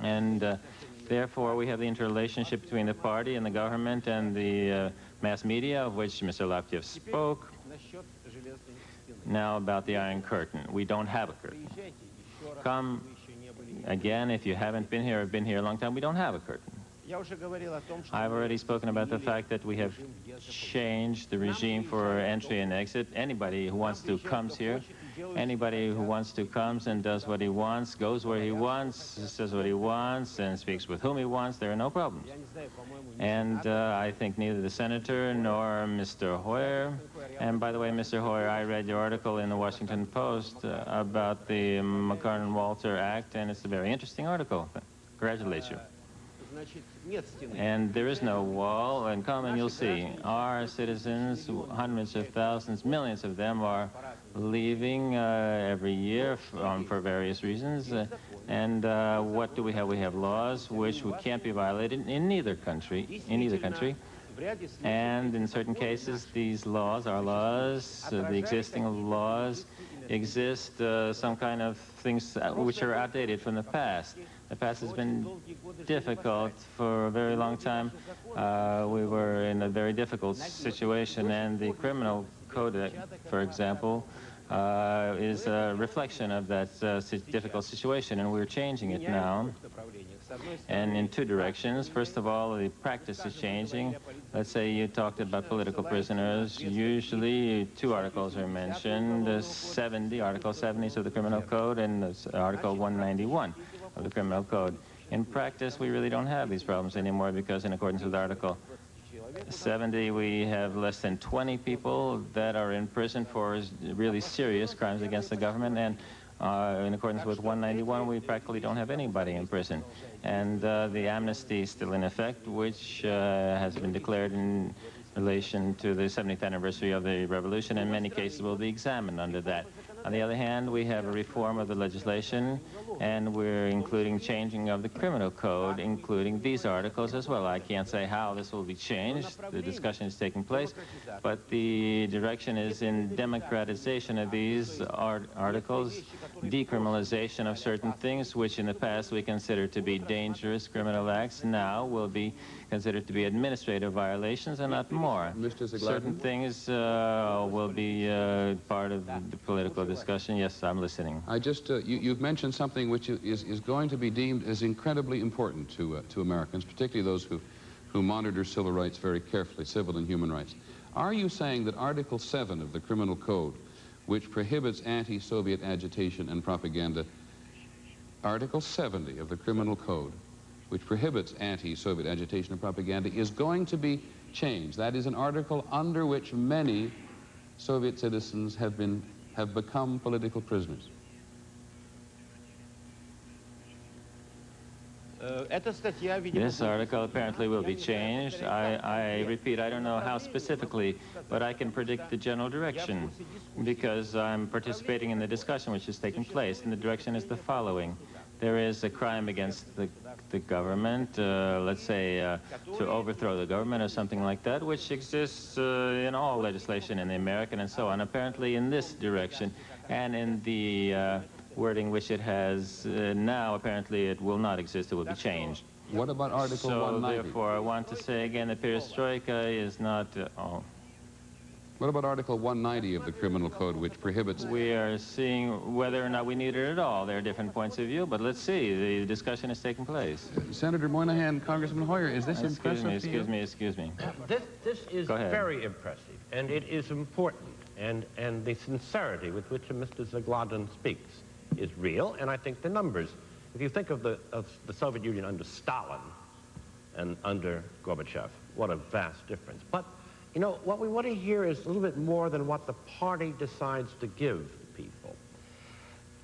And therefore, we have the interrelationship between the party and the government and the mass media, of which Mr. Laptev spoke. Now about the Iron Curtain. We don't have a curtain. Come again, if you haven't been here or been here a long time, we don't have a curtain. I've already spoken about the fact that we have changed the regime for entry and exit. Anybody who wants to comes here. Anybody who wants to comes and does what he wants, goes where he wants, says what he wants, and speaks with whom he wants. There are no problems. And I think neither the senator nor Mr. Hoyer, and by the way, Mr. Hoyer, I read your article in the Washington Post about the McCarran-Walter Act, and it's a very interesting article. Congratulate you. And there is no wall, and come and you'll see. Our citizens, hundreds of thousands, millions of them are leaving every year for various reasons. And what do we have? We have laws which can't be violated in either country. And in certain cases, these laws, our laws, the existing laws, exist some kind of things which are outdated from the past. The past has been difficult for a very long time. We were in a very difficult situation, and the criminal code, for example, is a reflection of that difficult situation, and we're changing it now. And in two directions. First of all, the practice is changing. Let's say you talked about political prisoners. Usually, two articles are mentioned, Article 70 of the Criminal Code and Article 191 of the Criminal Code. In practice, we really don't have these problems anymore because in accordance with Article 70, we have less than 20 people that are in prison for really serious crimes against the government, and in accordance with 191, we practically don't have anybody in prison. And the amnesty is still in effect, which has been declared in relation to the 70th anniversary of the revolution. In many cases will be examined under that. On the other hand, we have a reform of the legislation, and we're including changing of the criminal code, including these articles as well. I can't say how this will be changed. The discussion is taking place, but the direction is in democratization of these articles, decriminalization of certain things which in the past we considered to be dangerous criminal acts, now will be considered to be administrative violations and not more. Mr. Zagladin? Certain things will be part of the political discussion. Yes, I'm listening. I just, you've mentioned something which is going to be deemed as incredibly important to Americans, particularly those who monitor civil rights very carefully, civil and human rights. Are you saying that Article 7 of the Criminal Code, which prohibits anti-Soviet agitation and propaganda, Article 70 of the Criminal Code, which prohibits anti-Soviet agitation and propaganda, is going to be changed? That is an article under which many Soviet citizens have become political prisoners. This article apparently will be changed. I repeat, I don't know how specifically, but I can predict the general direction because I'm participating in the discussion which is taking place, and the direction is the following. There is a crime against the government, let's say to overthrow the government or something like that, which exists in all legislation in the American and so on. Apparently in this direction and in the wording which it has now, apparently it will not exist, it will be changed. What about Article 190? So therefore I want to say again that perestroika is not... What about Article 190 of the Criminal Code, which prohibits... We are seeing whether or not we need it at all. There are different points of view, but let's see. The discussion is taking place. Senator Moynihan, Congressman Hoyer, is this impressive to you? Excuse me. This is very impressive, and it is important, and the sincerity with which Mr. Zagladin speaks is real, and I think the numbers. If you think of the Soviet Union under Stalin and under Gorbachev, what a vast difference. But you know, what we want to hear is a little bit more than what the party decides to give people.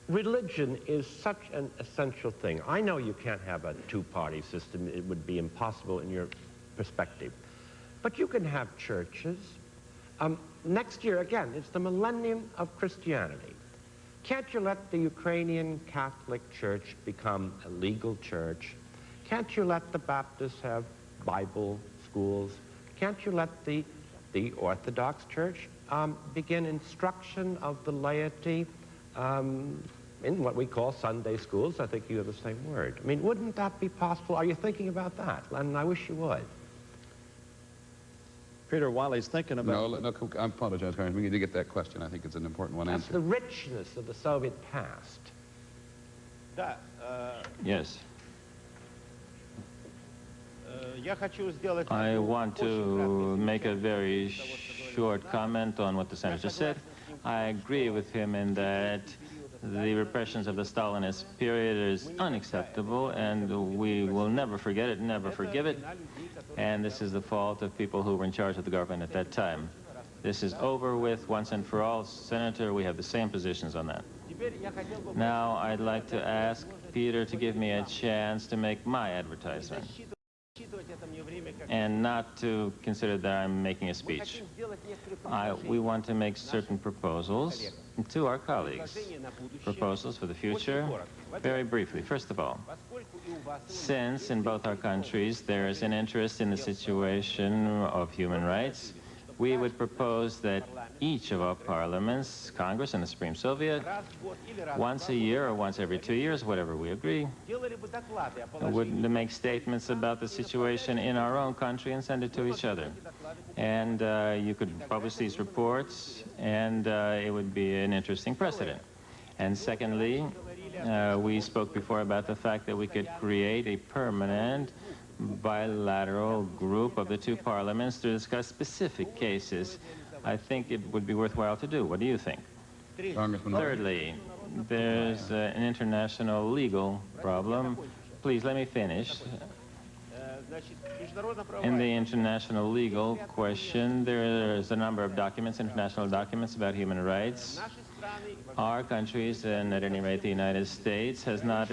Religion is such an essential thing. I know you can't have a two-party system. It would be impossible in your perspective. But you can have churches. Next year, again, it's the millennium of Christianity. Can't you let the Ukrainian Catholic Church become a legal church? Can't you let the Baptists have Bible schools? Can't you let the Orthodox Church begin instruction of the laity in what we call Sunday schools? I think you have the same word. I mean, wouldn't that be possible? Are you thinking about that? And I wish you would. Peter, while he's thinking about... No, I apologize, Congressman. We need to get that question. I think it's an important one. That's the richness of the Soviet past. Yes. I want to make a very short comment on what the senator said. I agree with him in that the repressions of the Stalinist period is unacceptable, and we will never forget it, never forgive it. And this is the fault of people who were in charge of the government at that time. This is over with once and for all. Senator, we have the same positions on that. Now I'd like to ask Peter to give me a chance to make my advertisement, and not to consider that I'm making a speech. We want to make certain proposals to our colleagues. Proposals for the future. Very briefly, first of all, since in both our countries there is an interest in the situation of human rights, we would propose that each of our parliaments, Congress and the Supreme Soviet, once a year or once every 2 years, whatever we agree, would make statements about the situation in our own country and send it to each other. And you could publish these reports, and it would be an interesting precedent. And secondly, we spoke before about the fact that we could create a permanent bilateral group of the two parliaments to discuss specific cases. I think it would be worthwhile to do. What do you think? Congressman. Thirdly, there's an international legal problem. Please let me finish. In the international legal question, there is a number of documents, international documents about human rights. Our countries, and at any rate the United States, has not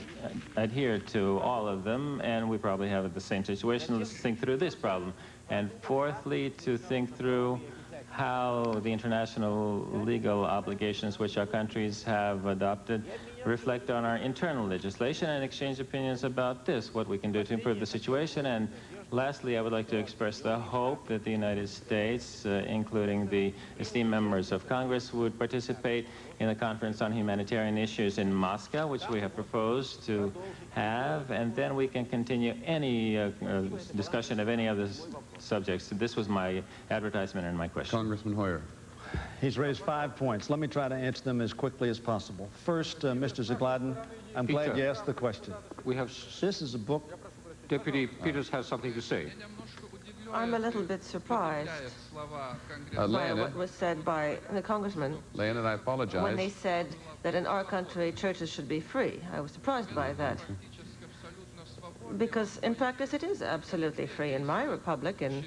adhered to all of them, and we probably have the same situation. Let's think through this problem. And fourthly, to think through how the international legal obligations which our countries have adopted reflect on our internal legislation, and exchange opinions about this, what we can do to improve the situation. And lastly, I would like to express the hope that the United States, including the esteemed members of Congress, would participate in the Conference on Humanitarian Issues in Moscow, which we have proposed to have, and then we can continue any discussion of any other subjects. This was my advertisement and my question. Congressman Hoyer. He's raised 5 points. Let me try to answer them as quickly as possible. First, Mr. Zagladin, I'm glad you asked the question. This is a book. Deputy Peters has something to say. I'm a little bit surprised by what was said by the Congressman. Leonid, I apologize. When they said that in our country churches should be free. I was surprised by that. Because in practice it is absolutely free. In my republic, in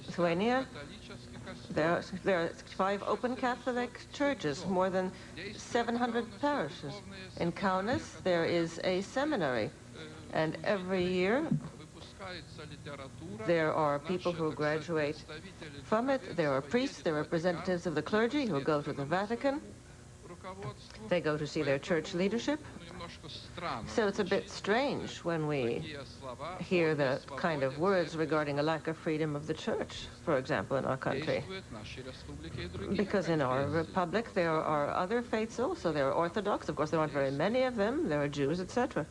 Lithuania, there are 5 open Catholic churches, more than 700 parishes. In Kaunas, there is a seminary, and every year there are people who graduate from it. There are priests, there are representatives of the clergy who go to the Vatican. They go to see their church leadership. So it's a bit strange when we hear the kind of words regarding a lack of freedom of the church, for example, in our country. Because in our republic there are other faiths also. There are Orthodox, of course there aren't very many of them. There are Jews, etc.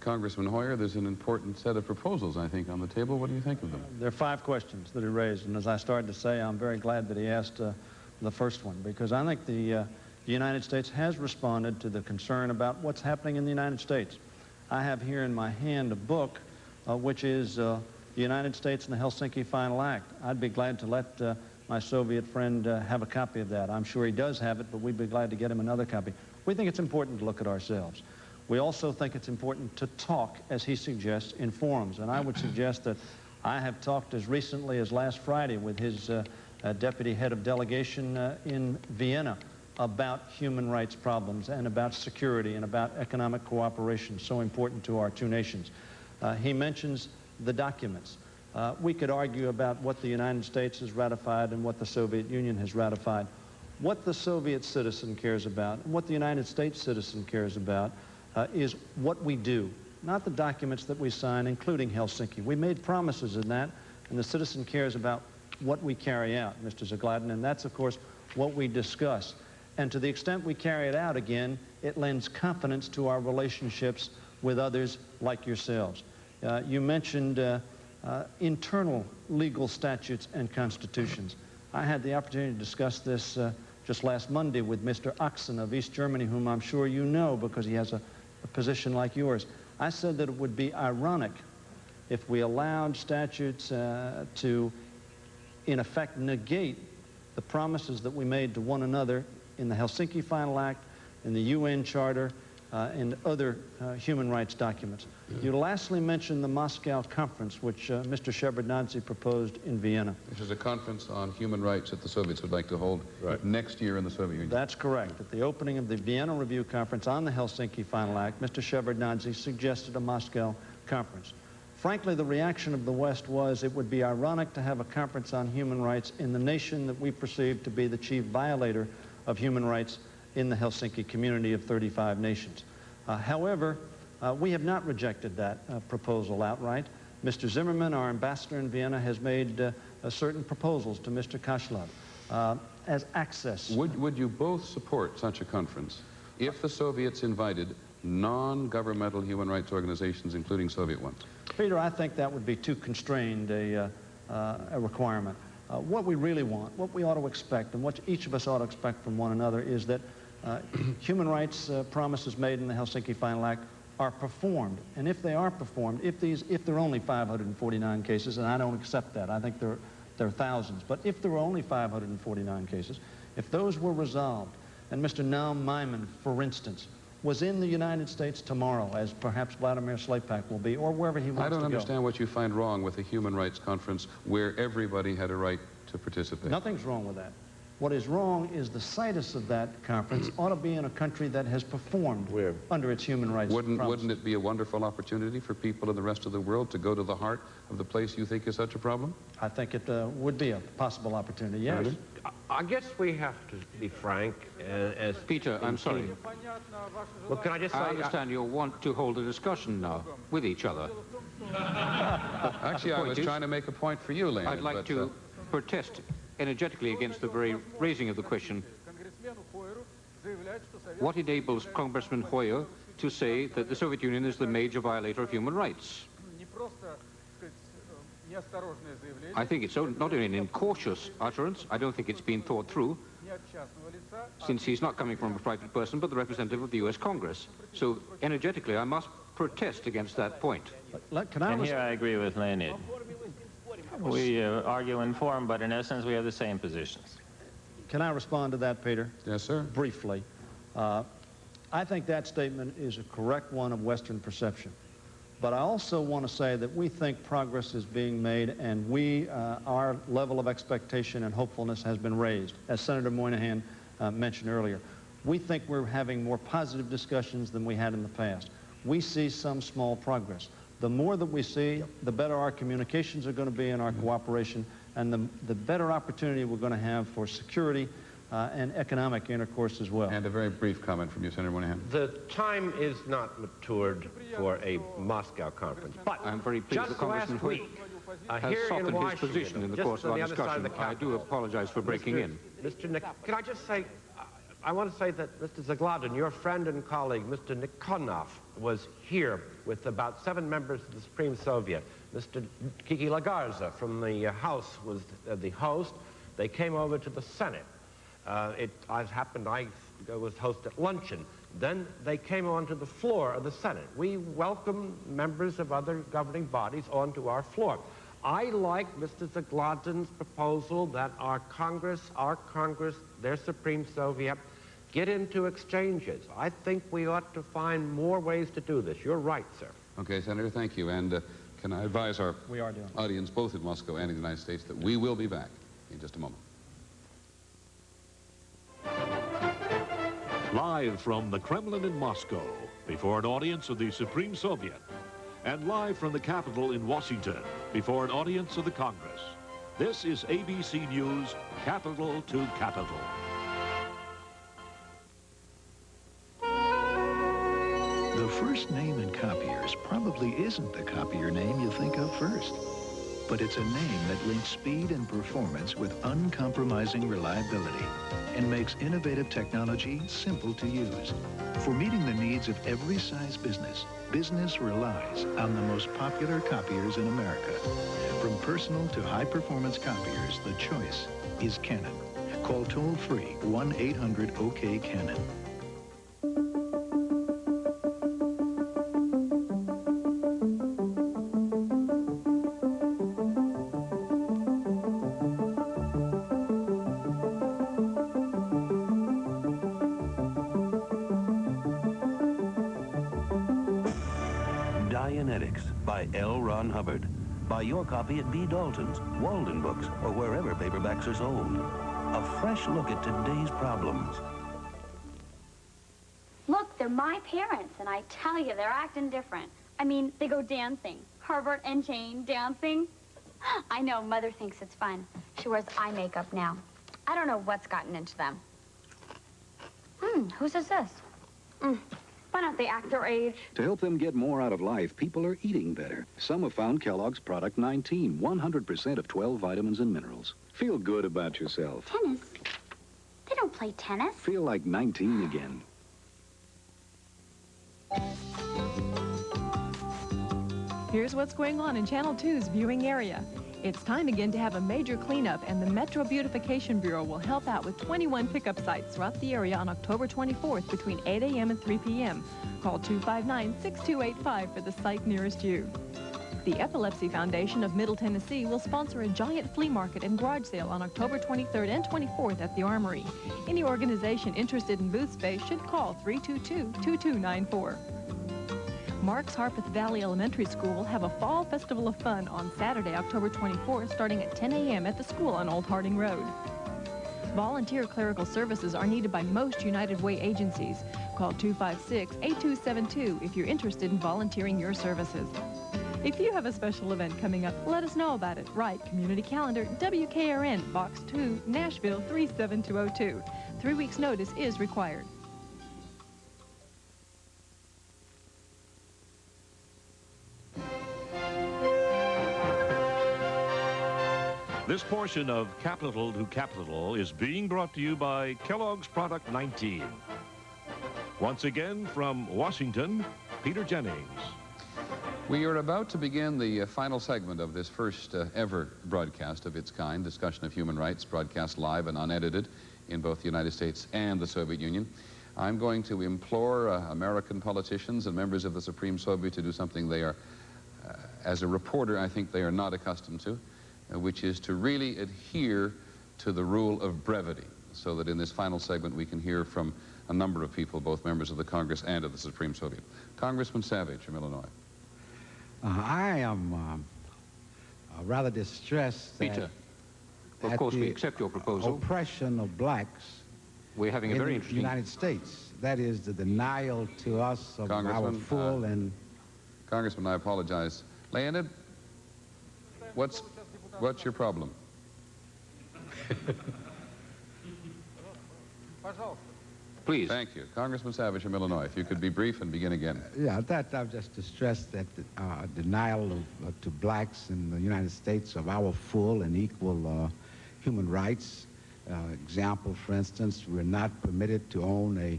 Congressman Hoyer, there's an important set of proposals, I think, on the table. What do you think of them? There are 5 questions that he raised, and as I started to say, I'm very glad that he asked the first one, because I think the United States has responded to the concern about what's happening in the United States. I have here in my hand a book which is the United States and the Helsinki Final Act. I'd be glad to let my Soviet friend have a copy of that. I'm sure he does have it, but we'd be glad to get him another copy. We think it's important to look at ourselves. We also think it's important to talk, as he suggests, in forums. And I would suggest that I have talked as recently as last Friday with his deputy head of delegation in Vienna about human rights problems and about security and about economic cooperation, so important to our 2 nations. He mentions the documents. We could argue about what the United States has ratified and what the Soviet Union has ratified. What the Soviet citizen cares about and what the United States citizen cares about is what we do, not the documents that we sign, including Helsinki. We made promises in that, and the citizen cares about what we carry out, Mr. Zagladin, and that's, of course, what we discuss. And to the extent we carry it out again, it lends confidence to our relationships with others like yourselves. You mentioned internal legal statutes and constitutions. I had the opportunity to discuss this just last Monday with Mr. Oxen of East Germany, whom I'm sure you know because he has a position like yours. I said that it would be ironic if we allowed statutes to, in effect, negate the promises that we made to one another in the Helsinki Final Act, in the UN Charter, and other human rights documents. You lastly mentioned the Moscow Conference, which Mr. Shevardnadze proposed in Vienna. This is a conference on human rights that the Soviets would like to hold next year in the Soviet Union. That's correct. At the opening of the Vienna Review Conference on the Helsinki Final Act, Mr. Shevardnadze suggested a Moscow Conference. Frankly, the reaction of the West was it would be ironic to have a conference on human rights in the nation that we perceive to be the chief violator of human rights in the Helsinki community of 35 nations. However, we have not rejected that proposal outright. Mr. Zimmerman, our ambassador in Vienna, has made certain proposals to Mr. Kashlov as access. Would you both support such a conference if the Soviets invited non-governmental human rights organizations, including Soviet ones? Peter, I think that would be too constrained a requirement. What we really want, what we ought to expect, and what each of us ought to expect from one another is that human rights promises made in the Helsinki Final Act are performed. And if they are performed, if there are only 549 cases, and I don't accept that, I think there are thousands, but if there were only 549 cases, if those were resolved, and Mr. Naum Maiman, for instance, was in the United States tomorrow, as perhaps Vladimir Slepak will be, or wherever he wants to go. I don't understand what you find wrong with a human rights conference where everybody had a right to participate. Nothing's wrong with that. What is wrong is the situs of that conference ought to be in a country that has performed under its human rights promises. Wouldn't it be a wonderful opportunity for people in the rest of the world to go to the heart of the place you think is such a problem? I think it would be a possible opportunity, yes. I guess we have to be frank. As Peter, I'm sorry. Well, can I just say... I understand you'll want to hold a discussion now with each other. Actually, I was trying to make a point for you, Leonid. I'd like to protest energetically against the very raising of the question. What enables Congressman Hoyer to say that the Soviet Union is the major violator of human rights? I think it's not only an incautious utterance, I don't think it's been thought through, since he's not coming from a private person, but the representative of the U.S. Congress. So, energetically, I must protest against that point. And here I agree with Leonid. We argue in form, but in essence, we have the same positions. Can I respond to that, Peter? Yes, sir. Briefly. I think that statement is a correct one of Western perception. But I also want to say that we think progress is being made, and our level of expectation and hopefulness has been raised, as Senator Moynihan mentioned earlier. We think we're having more positive discussions than we had in the past. We see some small progress. The more that we see, the better our communications are going to be in our cooperation, and the better opportunity we're going to have for security and economic intercourse as well. And a very brief comment from you, Senator Moynihan. The time is not matured for a Moscow conference. But I'm very pleased that Congressman Hoyer has softened his position in the course of our discussion. I do apologize for breaking in. Mr. Nick, can I just say, I want to say that Mr. Zagladin, your friend and colleague, Mr. Nikonov, was here with about 7 members of the Supreme Soviet. Mr. Kiki Lagarza from the House was the host. They came over to the Senate. It happened, I was host at luncheon. Then they came onto the floor of the Senate. We welcome members of other governing bodies onto our floor. I like Mr. Zagladin's proposal that our Congress, their Supreme Soviet, get into exchanges. I think we ought to find more ways to do this. You're right, sir. Okay, Senator, thank you. And can I advise our audience, both in Moscow and in the United States, that we will be back in just a moment. Live from the Kremlin in Moscow, before an audience of the Supreme Soviet, and live from the Capitol in Washington, before an audience of the Congress. This is ABC News, Capital to Capital. The first name in copiers probably isn't the copier name you think of first, but it's a name that links speed and performance with uncompromising reliability and makes innovative technology simple to use. For meeting the needs of every size business, business relies on the most popular copiers in America. From personal to high-performance copiers, the choice is Canon. Call toll-free 1-800-OK-CANON. By L. Ron Hubbard. Buy your copy at B. Dalton's, Walden Books, or wherever paperbacks are sold. A fresh look at today's problems. Look, they're my parents, and I tell you, they're acting different. I mean, they go dancing. Herbert and Jane dancing. I know, Mother thinks it's fun. She wears eye makeup now. I don't know what's gotten into them. Whose is this? Why don't they act their age? To help them get more out of life, people are eating better. Some have found Kellogg's Product 19, 100% of 12 vitamins and minerals. Feel good about yourself. Tennis? They don't play tennis. Feel like 19 again. Here's what's going on in Channel 2's viewing area. It's time again to have a major cleanup, and the Metro Beautification Bureau will help out with 21 pickup sites throughout the area on October 24th between 8 a.m. and 3 p.m. Call 259-6285 for the site nearest you. The Epilepsy Foundation of Middle Tennessee will sponsor a giant flea market and garage sale on October 23rd and 24th at the Armory. Any organization interested in booth space should call 322-2294. Mark's Harpeth Valley Elementary School will have a fall festival of fun on Saturday, October 24th, starting at 10 a.m. at the school on Old Harding Road. Volunteer clerical services are needed by most United Way agencies. Call 256-8272 if you're interested in volunteering your services. If you have a special event coming up, let us know about it. Write Community Calendar, WKRN, Box 2, Nashville 37202. 3 weeks' notice is required. This portion of Capital to Capital is being brought to you by Kellogg's Product 19. Once again, from Washington, Peter Jennings. We are about to begin the final segment of this first ever broadcast of its kind, discussion of human rights, broadcast live and unedited in both the United States and the Soviet Union. I'm going to implore American politicians and members of the Supreme Soviet to do something they are, as a reporter, I think they are not accustomed to, which is to really adhere to the rule of brevity, so that in this final segment we can hear from a number of people, both members of the Congress and of the Supreme Soviet. Congressman Savage from Illinois. I am rather distressed Peter, that of course we accept your proposal. Oppression of blacks We're having a very in the interesting... United States. That is the denial to us of our full and... Congressman, I apologize. Leonid, what's your problem? Please. Thank you. Congressman Savage from Illinois, if you could be brief and begin again. Yeah, that I'm just distressed that the denial to blacks in the United States of our full and equal human rights. Example, for instance, we're not permitted to own a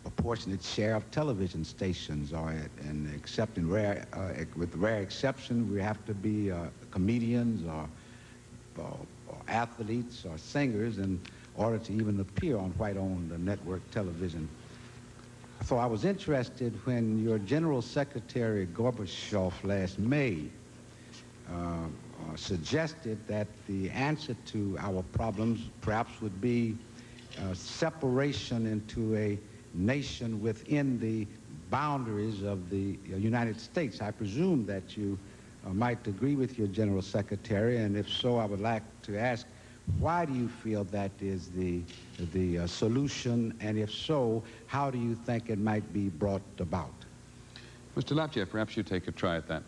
proportionate share of television stations, and except in with rare exception, we have to be comedians or athletes or singers in order to even appear on white-owned network television. So I was interested when your General Secretary Gorbachev last May suggested that the answer to our problems perhaps would be separation into a nation within the boundaries of the United States. I presume that you might agree with your General Secretary, and if so, I would like to ask, why do you feel that is the solution, and if so, how do you think it might be brought about? Mr. Laptev, perhaps you take a try at that.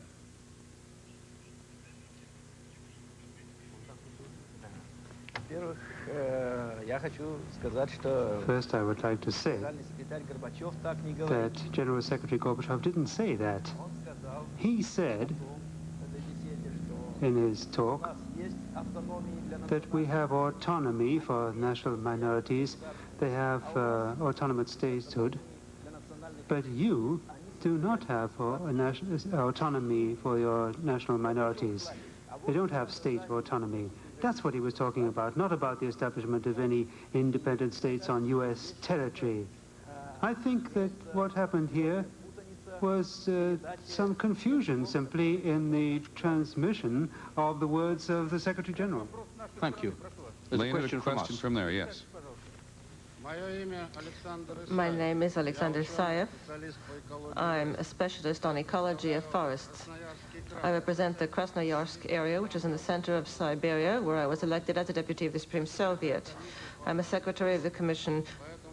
First, I would like to say that General Secretary Gorbachev didn't say that. He said in his talk that we have autonomy for national minorities. They have autonomous statehood, but you do not have autonomy for your national minorities. They don't have state autonomy. That's what he was talking about, not about the establishment of any independent states on U.S. territory. I think that what happened here was some confusion simply in the transmission of the words of the Secretary General. Thank you. There's a question from there, yes. My name is Alexander Sayev. I'm a specialist on ecology of forests. I represent the Krasnoyarsk area, which is in the center of Siberia, where I was elected as a deputy of the Supreme Soviet. I'm a secretary of the Commission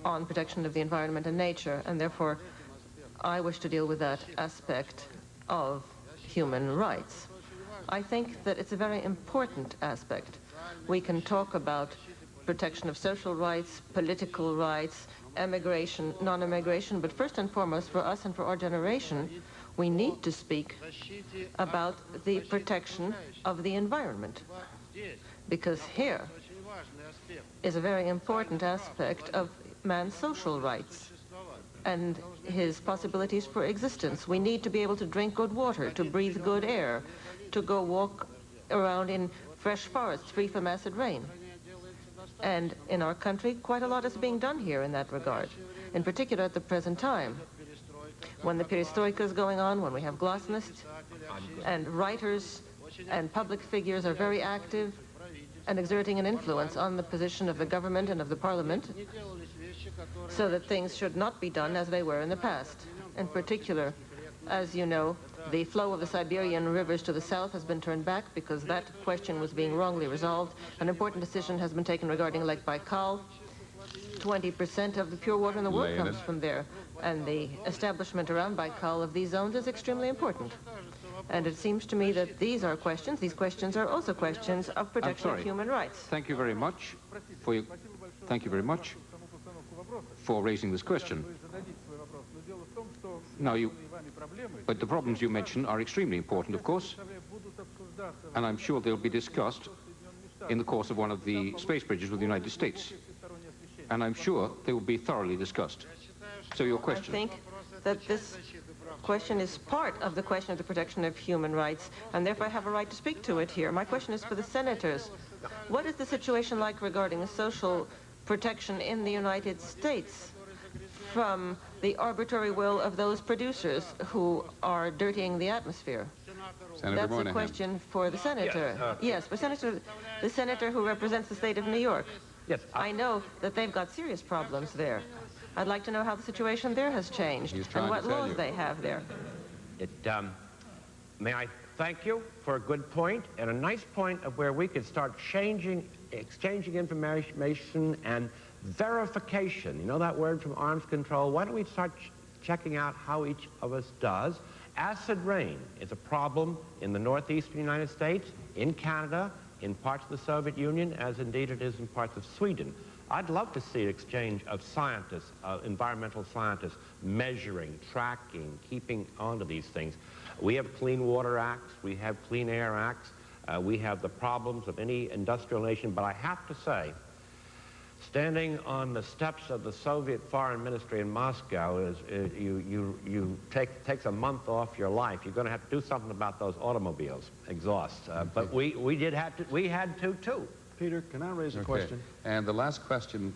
on Protection of the Environment and Nature, and therefore I wish to deal with that aspect of human rights. I think that it's a very important aspect. We can talk about protection of social rights, political rights, emigration, non-immigration, but first and foremost, for us and for our generation, we need to speak about the protection of the environment, because here is a very important aspect of man's social rights and his possibilities for existence. We need to be able to drink good water, to breathe good air, to go walk around in fresh forests free from acid rain. And in our country, quite a lot is being done here in that regard, in particular at the present time, when the perestroika is going on, when we have glasnost, and writers and public figures are very active and exerting an influence on the position of the government and of the parliament, so that things should not be done as they were in the past. In particular, as you know, The flow of the Siberian rivers to the south has been turned back because that question was being wrongly resolved. An important decision has been taken regarding Lake Baikal. 20% of the pure water in the world comes from there. And the establishment around Baikal of these zones is extremely important. And it seems to me that these questions are also questions of protection of human rights. Thank you very much for raising this question. Now, but the problems you mention are extremely important, of course, and I'm sure they'll be discussed in the course of one of the space bridges with the United States. And I'm sure they will be thoroughly discussed. So your question. I think that this question is part of the question of the protection of human rights, and therefore I have a right to speak to it here. My question is for the senators. What is the situation like regarding social protection in the United States from the arbitrary will of those producers who are dirtying the atmosphere? Senator That's Moynihan. a question for the senator. Yes, for the senator who represents the state of New York. Yes. I know that they've got serious problems there. I'd like to know how the situation there has changed and what laws they have there. May I thank you for a good point and a nice point of where we could start exchanging information and verification. You know that word from arms control? Why don't we start checking out how each of us does? Acid rain is a problem in the northeastern United States, in Canada, in parts of the Soviet Union, as indeed it is in parts of Sweden. I'd love to see an exchange of scientists, environmental scientists, measuring, tracking, keeping onto these things. We have Clean Water Acts, we have Clean Air Acts, we have the problems of any industrial nation, but I have to say, standing on the steps of the Soviet Foreign Ministry in Moscow, takes a month off your life. You're going to have to do something about those automobiles exhausts. But we had to too. Peter, can I raise a question? And the last question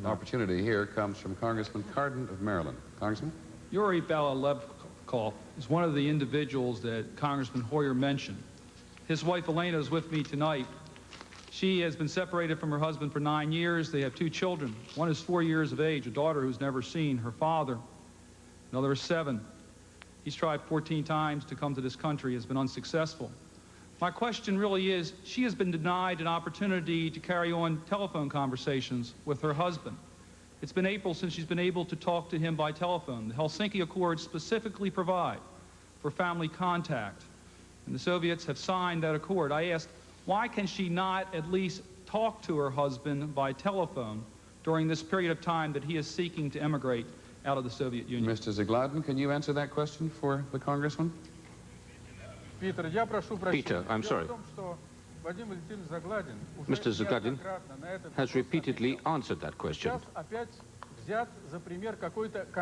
opportunity here comes from Congressman Cardin of Maryland. Congressman? Yuri Balalevkov is one of the individuals that Congressman Hoyer mentioned. His wife Elena is with me tonight. She has been separated from her husband for 9 years. They have 2 children. One is 4 years of age, a daughter who's never seen her father. Another is 7. He's tried 14 times to come to this country, has been unsuccessful. My question really is, she has been denied an opportunity to carry on telephone conversations with her husband. It's been April since she's been able to talk to him by telephone. The Helsinki Accords specifically provide for family contact, and the Soviets have signed that accord. I asked, why can she not at least talk to her husband by telephone during this period of time that he is seeking to emigrate out of the Soviet Union? Mr. Zagladin, can you answer that question for the Congressman? Peter, I'm sorry. Mr. Zagladin has repeatedly answered that question.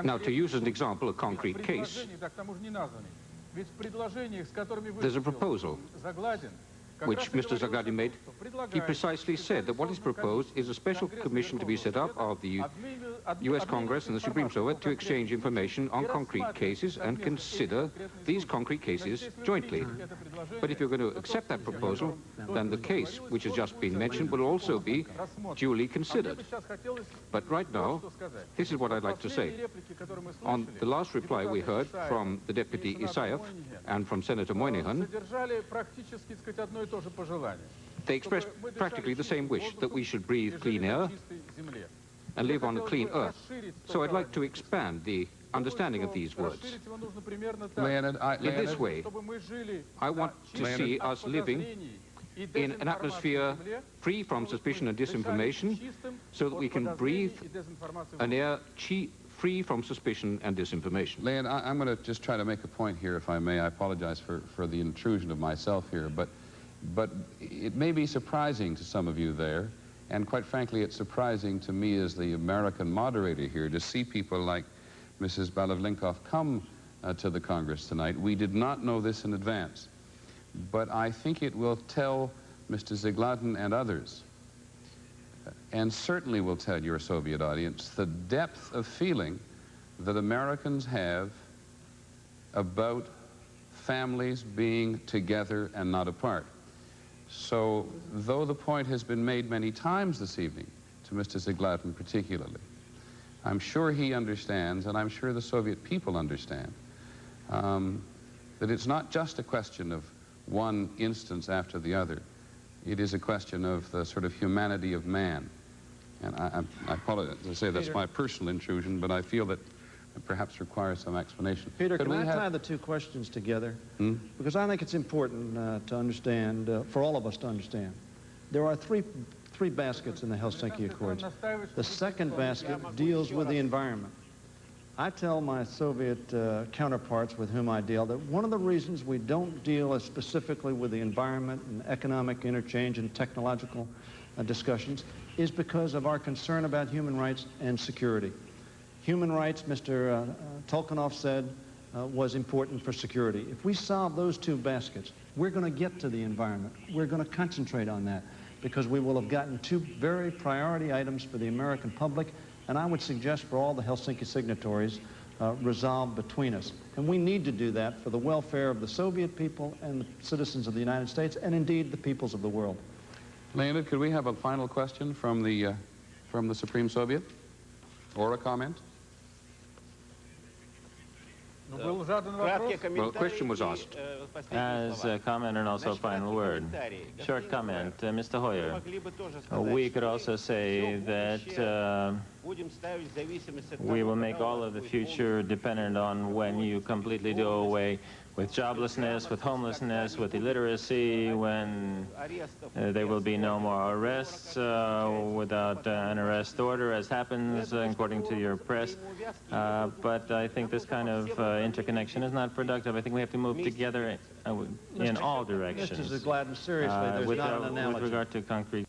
Now, to use as an example a concrete case, there's a proposal which Mr. Zagladin made. He precisely said that what is proposed is a special commission to be set up of the U.S. Congress and the Supreme Soviet to exchange information on concrete cases and consider these concrete cases jointly. But if you're going to accept that proposal, then the case, which has just been mentioned, will also be duly considered. But right now, this is what I'd like to say. On the last reply we heard from the Deputy Isaev and from Senator Moynihan, they expressed practically the same wish, that we should breathe clean air and live on a clean earth. So I'd like to expand the understanding of these words. Leonid, In this way, I want to see us living in an atmosphere free from suspicion and disinformation, so that we can breathe an air free from suspicion and disinformation. Leonid, I'm going to just try to make a point here, if I may. I apologize for the intrusion of myself here, but it may be surprising to some of you there, and quite frankly, it's surprising to me as the American moderator here to see people like Mrs. Balevlinkov come to the Congress tonight. We did not know this in advance, but I think it will tell Mr. Zagladin and others, and certainly will tell your Soviet audience, the depth of feeling that Americans have about families being together and not apart. So, though the point has been made many times this evening, to Mr. Zagladin particularly, I'm sure he understands, and I'm sure the Soviet people understand, that it's not just a question of one instance after the other. It is a question of the sort of humanity of man. And I apologize to say that's my personal intrusion, but I feel that it perhaps requires some explanation. Peter, can I tie the two questions together? Because I think it's important to understand, for all of us to understand. There are three baskets in the Helsinki Accords. The second basket deals with the environment. I tell my Soviet counterparts with whom I deal that one of the reasons we don't deal as specifically with the environment and economic interchange and technological discussions is because of our concern about human rights and security. Human rights, Mr. Tolkanov said, was important for security. If we solve those two baskets, we're going to get to the environment. We're going to concentrate on that because we will have gotten two very priority items for the American public, and I would suggest for all the Helsinki signatories, resolved between us. And we need to do that for the welfare of the Soviet people and the citizens of the United States, and indeed the peoples of the world. Leonid, could we have a final question from the Supreme Soviet? Or a comment? Well, the question was asked. As a comment and also a final word. Short comment, Mr. Hoyer. We could also say that we will make all of the future dependent on when you completely do away with joblessness, with homelessness, with illiteracy, when there will be no more arrests without an arrest order, as happens according to your press. But I think this kind of interconnection is not productive. I think we have to move together in all directions. Mr. Zagladin, seriously, there's not an analogy. With regard to concrete